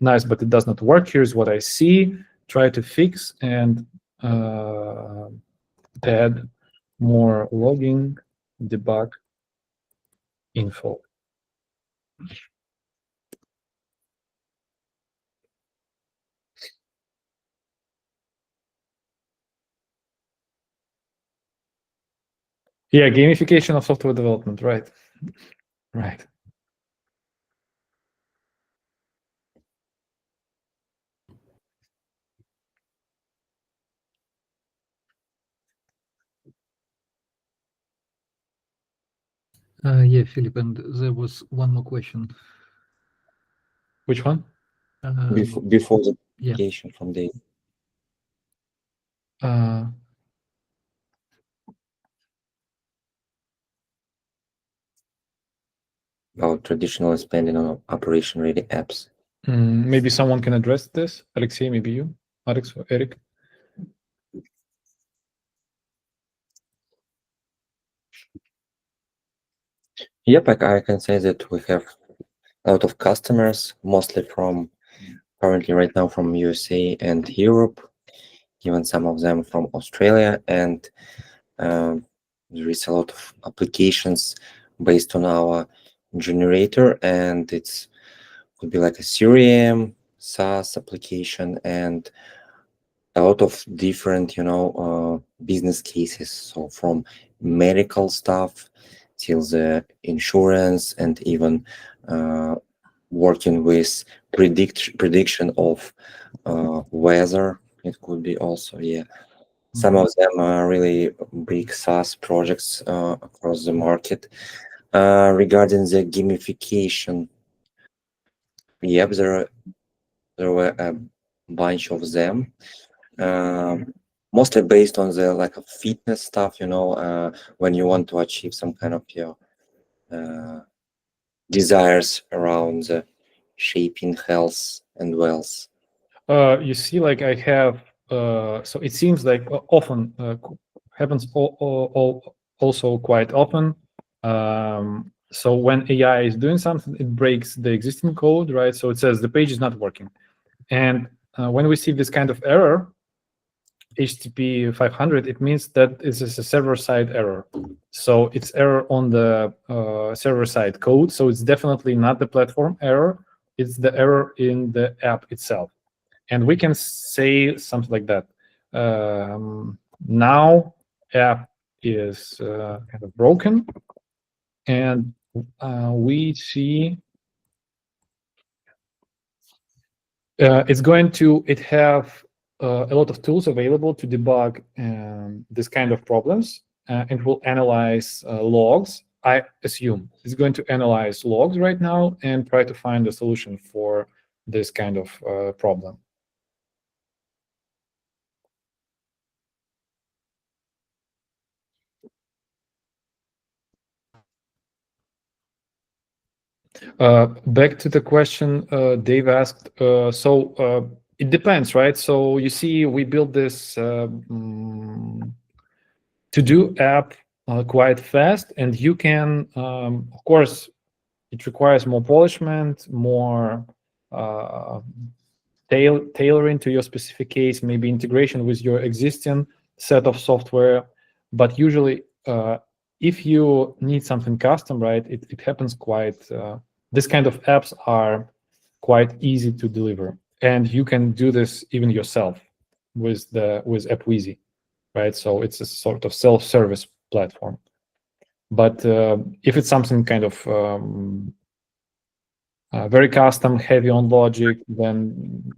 nice, but it does not work. Here's what I see. Try to fix and add more logging, debug info. Yeah, gamification of software development, right? Right. Yeah, Philip, and there was one more question. Which one? Before the Yeah. application from the about traditional spending on operation-ready apps. Maybe someone can address this. Alexei, maybe you, Alex or Eric. Yep, I can say that we have a lot of customers, mostly currently right now from USA and Europe, even some of them from Australia, and there is a lot of applications based on our generator, and it could be like a CRM, SaaS application, and a lot of different, business cases. So from medical stuff till the insurance, and even working with prediction of weather. It could be also, yeah. Some of them are really big SaaS projects across the market. Regarding the gamification, yep, there were a bunch of them. Mostly based on the like fitness stuff, when you want to achieve some kind of your desires around the shaping health and wealth. You see, like I have, so it seems like often happens also quite often. So when AI is doing something, it breaks the existing code, right? So it says the page is not working. And when we see this kind of error, HTTP 500, it means that this is a server-side error. So it's error on the server-side code. So it's definitely not the platform error. It's the error in the app itself. And we can say something like that. Now app is kind of broken. And we see it have a lot of tools available to debug this kind of problems. It will analyze logs. I assume it's going to analyze logs right now and try to find a solution for this kind of problem. Back to the question Dave asked. It depends, right? So you see, we built this to-do app quite fast, and you can, of course, it requires more polishment, more tailoring to your specific case, maybe integration with your existing set of software. But usually, if you need something custom, right, it happens quite. This kind of apps are quite easy to deliver, and you can do this even yourself with AppWizzy, right? So it's a sort of self-service platform. But if it's something kind of very custom, heavy on logic, then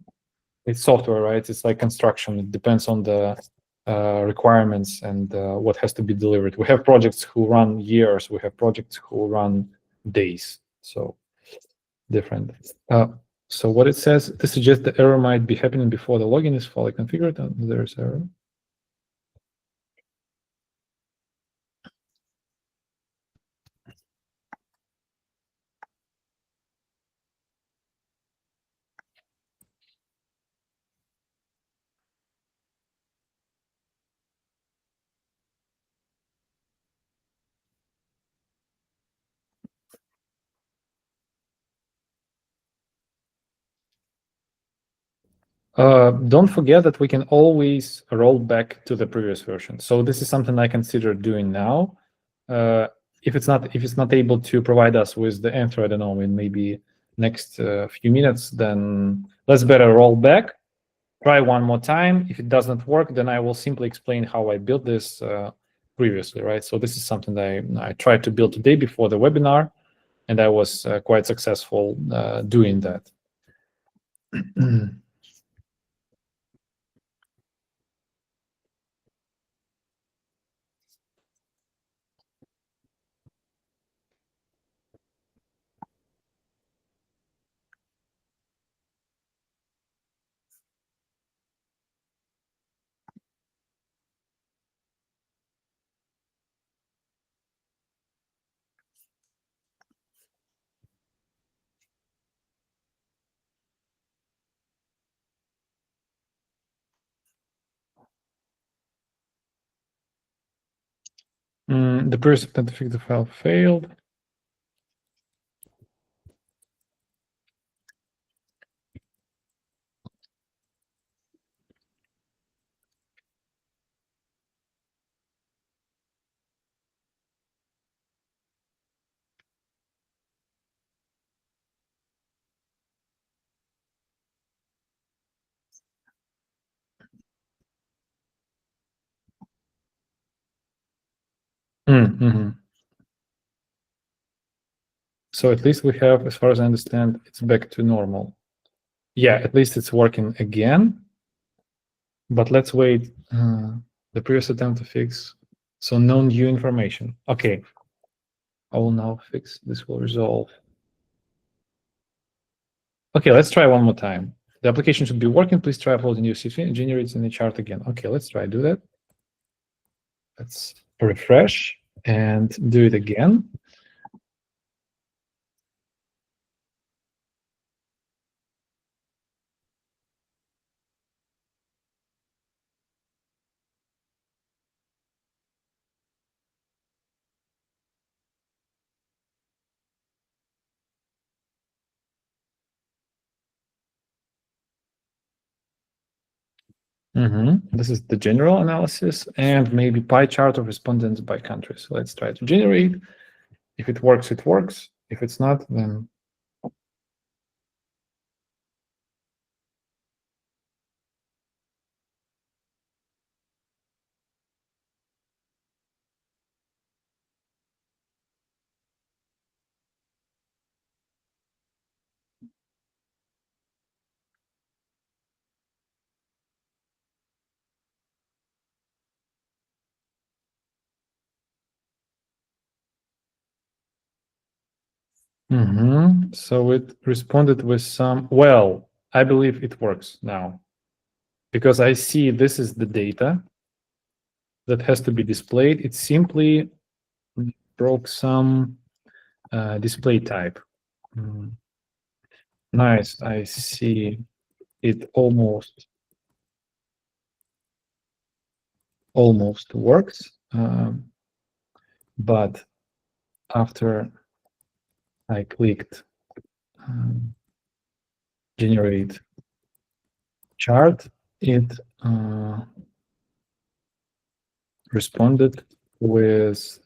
it's software, right? It's like construction. It depends on the requirements and what has to be delivered. We have projects who run years. We have projects who run days. So different. So what it says, this suggests the error might be happening before the login is fully configured, and there's error. Don't forget that we can always roll back to the previous version. So this is something I consider doing now. If it's not able to provide us with the answer, I don't know, in maybe next few minutes, then let's better roll back, try one more time. If it doesn't work, then I will simply explain how I built this previously, right? So this is something that I tried to build today before the webinar, and I was quite successful doing that. The previous authenticator file failed. So at least we have, as far as I understand, it's back to normal. Yeah, at least it's working again. But let's wait. The previous attempt to fix. So no new information. Okay. I will now fix. This will resolve. Okay, let's try one more time. The application should be working. Please try uploading new CSV and generate in the chart again. Okay, let's try do that. Let's refresh and do it again. This is the general analysis and maybe pie chart of respondents by country. So let's try to generate. If it works, it works. If it's not, then so it responded with some, well, I believe it works now because I see this is the data that has to be displayed. It simply broke some display type. Nice, I see it almost works, but after I clicked generate chart, it responded with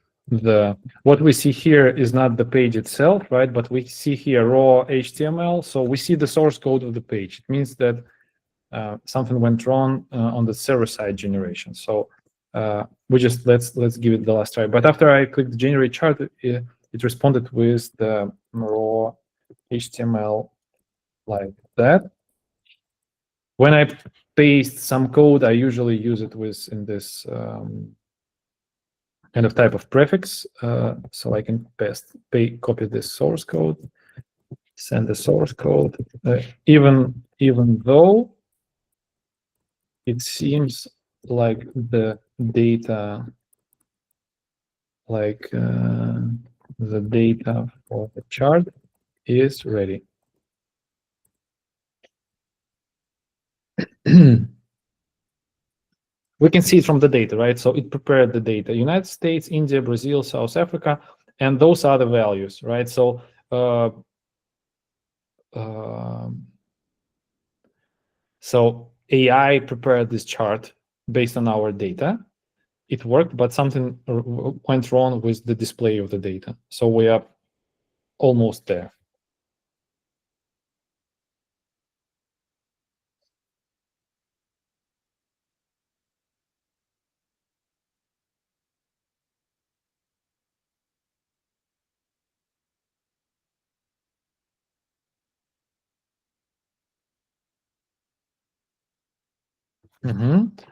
what we see here is not the page itself, right? But we see here raw HTML. So we see the source code of the page. It means that something went wrong on the server side generation. So we just let's give it the last try. But after I clicked generate chart, it responded with the raw HTML like that. When I paste some code, I usually use it in this kind of type of prefix. So I can copy this source code, send the source code, even though it seems like the data, the data for the chart is ready. We can see it from the data, right? So it prepared the data: United States, India, Brazil, South Africa, and those are the values, right? So so AI prepared this chart based on our data. It worked, but something went wrong with the display of the data. So we are almost there.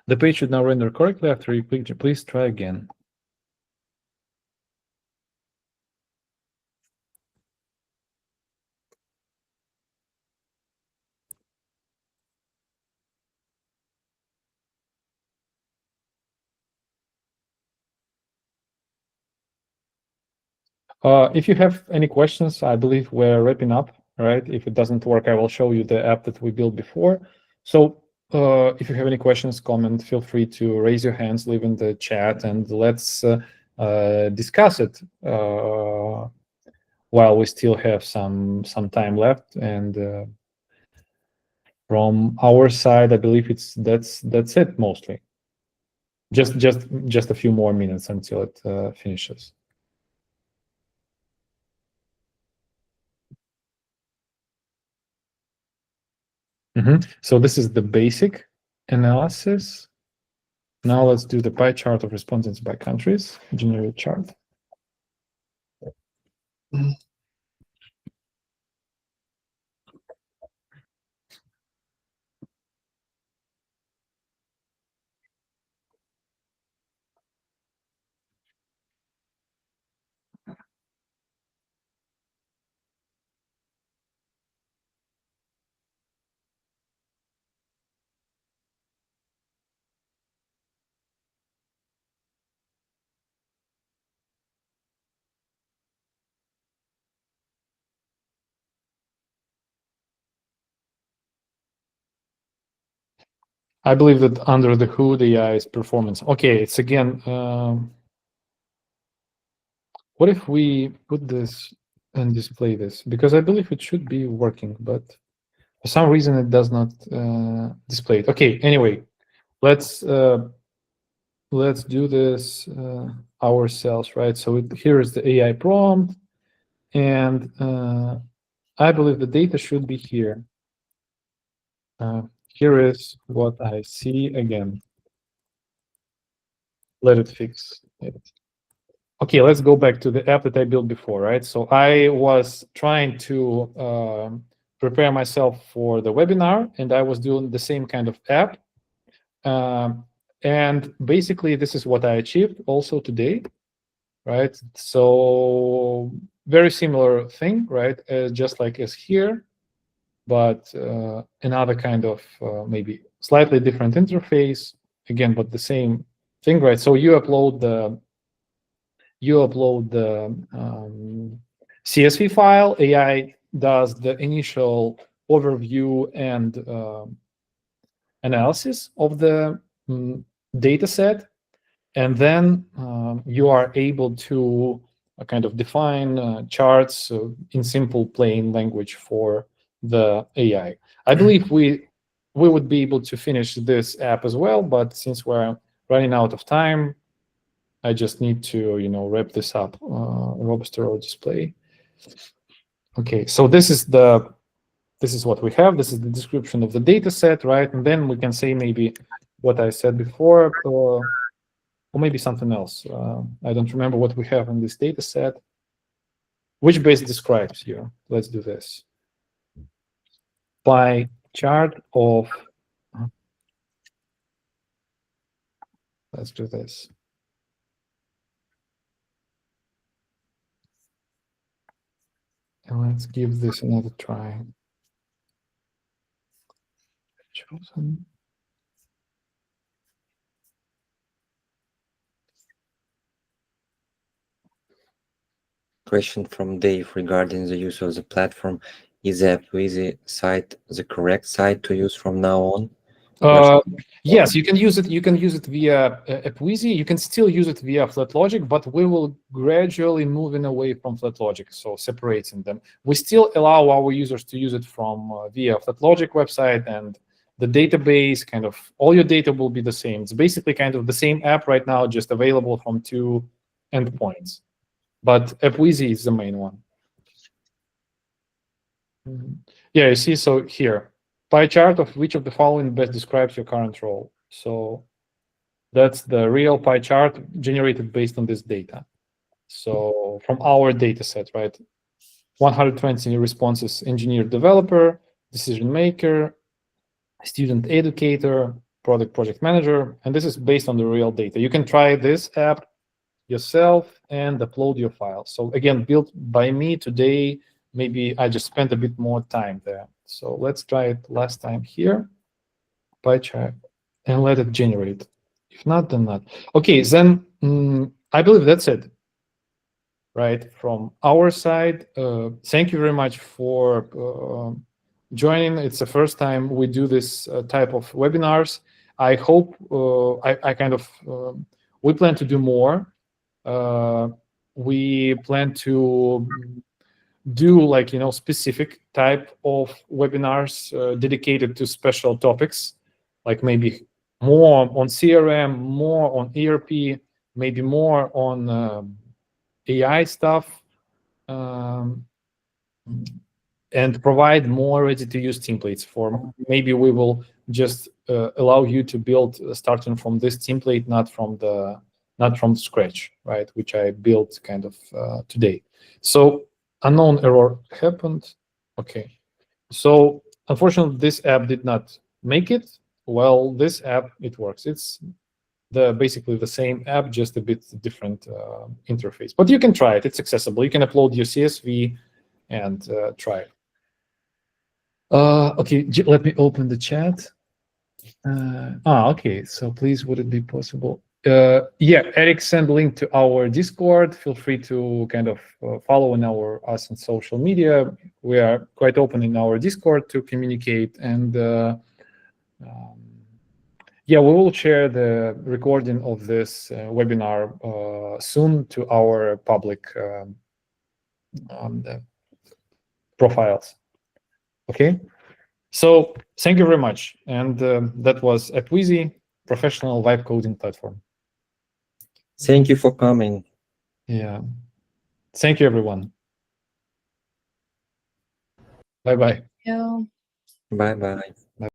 The page should now render correctly after you click. Please try again. If you have any questions, I believe we're wrapping up, right? If it doesn't work, I will show you the app that we built before. So if you have any questions, comment, feel free to raise your hands, leave in the chat, and let's discuss it while we still have some time left. And from our side, I believe that's it mostly. Just a few more minutes until it finishes. So this is the basic analysis. Now let's do the pie chart of respondents by countries, generate chart. I believe that under the hood, AI is performance. Okay, it's again, what if we put this and display this? Because I believe it should be working, but for some reason it does not display it. Okay, anyway, let's do this ourselves, right? So here is the AI prompt, and I believe the data should be here. Here is what I see again. Let it fix it. Okay, let's go back to the app that I built before, right? So I was trying to prepare myself for the webinar, and I was doing the same kind of app. And basically, this is what I achieved also today, right? So very similar thing, right? Just like as here, but another kind of maybe slightly different interface, again, but the same thing, right? So you upload the CSV file, AI does the initial overview and analysis of the data set, and then you are able to kind of define charts in simple plain language for the AI. I believe we would be able to finish this app as well, but since we're running out of time, I just need to, wrap this up. Robust row display. Okay, so this is what we have. This is the description of the data set, right? And then we can say maybe what I said before, or maybe something else. I don't remember what we have in this data set. Which base describes here? Let's do this. Pie chart of, let's do this. And let's give this another try. Chosen. Question from Dave regarding the use of the platform. Is the AppWizzy site the correct site to use from now on? Yes, you can use it. You can use it via AppWizzy. You can still use it via Flatlogic, but we will gradually moving away from Flatlogic, so separating them. We still allow our users to use it from via Flatlogic website, and the database, kind of all your data will be the same. It's basically kind of the same app right now, just available from 2 endpoints. But AppWizzy is the main one. Yeah, you see, so here, pie chart of which of the following best describes your current role. So that's the real pie chart generated based on this data. So from our data set, right? 120 responses: engineer, developer, decision maker, student educator, project manager, and this is based on the real data. You can try this app yourself and upload your file. So again, built by me today. Maybe I just spent a bit more time there. So let's try it last time here, pie chart, and let it generate. If not, then not. Okay, then I believe that's it, right? From our side, thank you very much for joining. It's the first time we do this type of webinars. I hope we plan to do more. We plan to do specific type of webinars dedicated to special topics, like maybe more on CRM, more on ERP, maybe more on AI stuff, and provide more ready-to-use templates for. Maybe we will just allow you to build starting from this template, not from scratch, right? Which I built kind of today. So unknown error happened. Okay, so unfortunately, this app did not make it. Well, this app, it works. It's basically the same app, just a bit different interface. But you can try it. It's accessible. You can upload your CSV and try it. Okay, let me open the chat. Okay, so please, would it be possible? Yeah, Eric sent link to our Discord. Feel free to kind of follow us on social media. We are quite open in our Discord to communicate, and yeah, we will share the recording of this webinar soon to our public profiles. Okay, so thank you very much, and that was AppWizzy. professional vibe coding platform. Thank you for coming. Yeah. Thank you, everyone. Bye-bye. Yeah. Bye bye.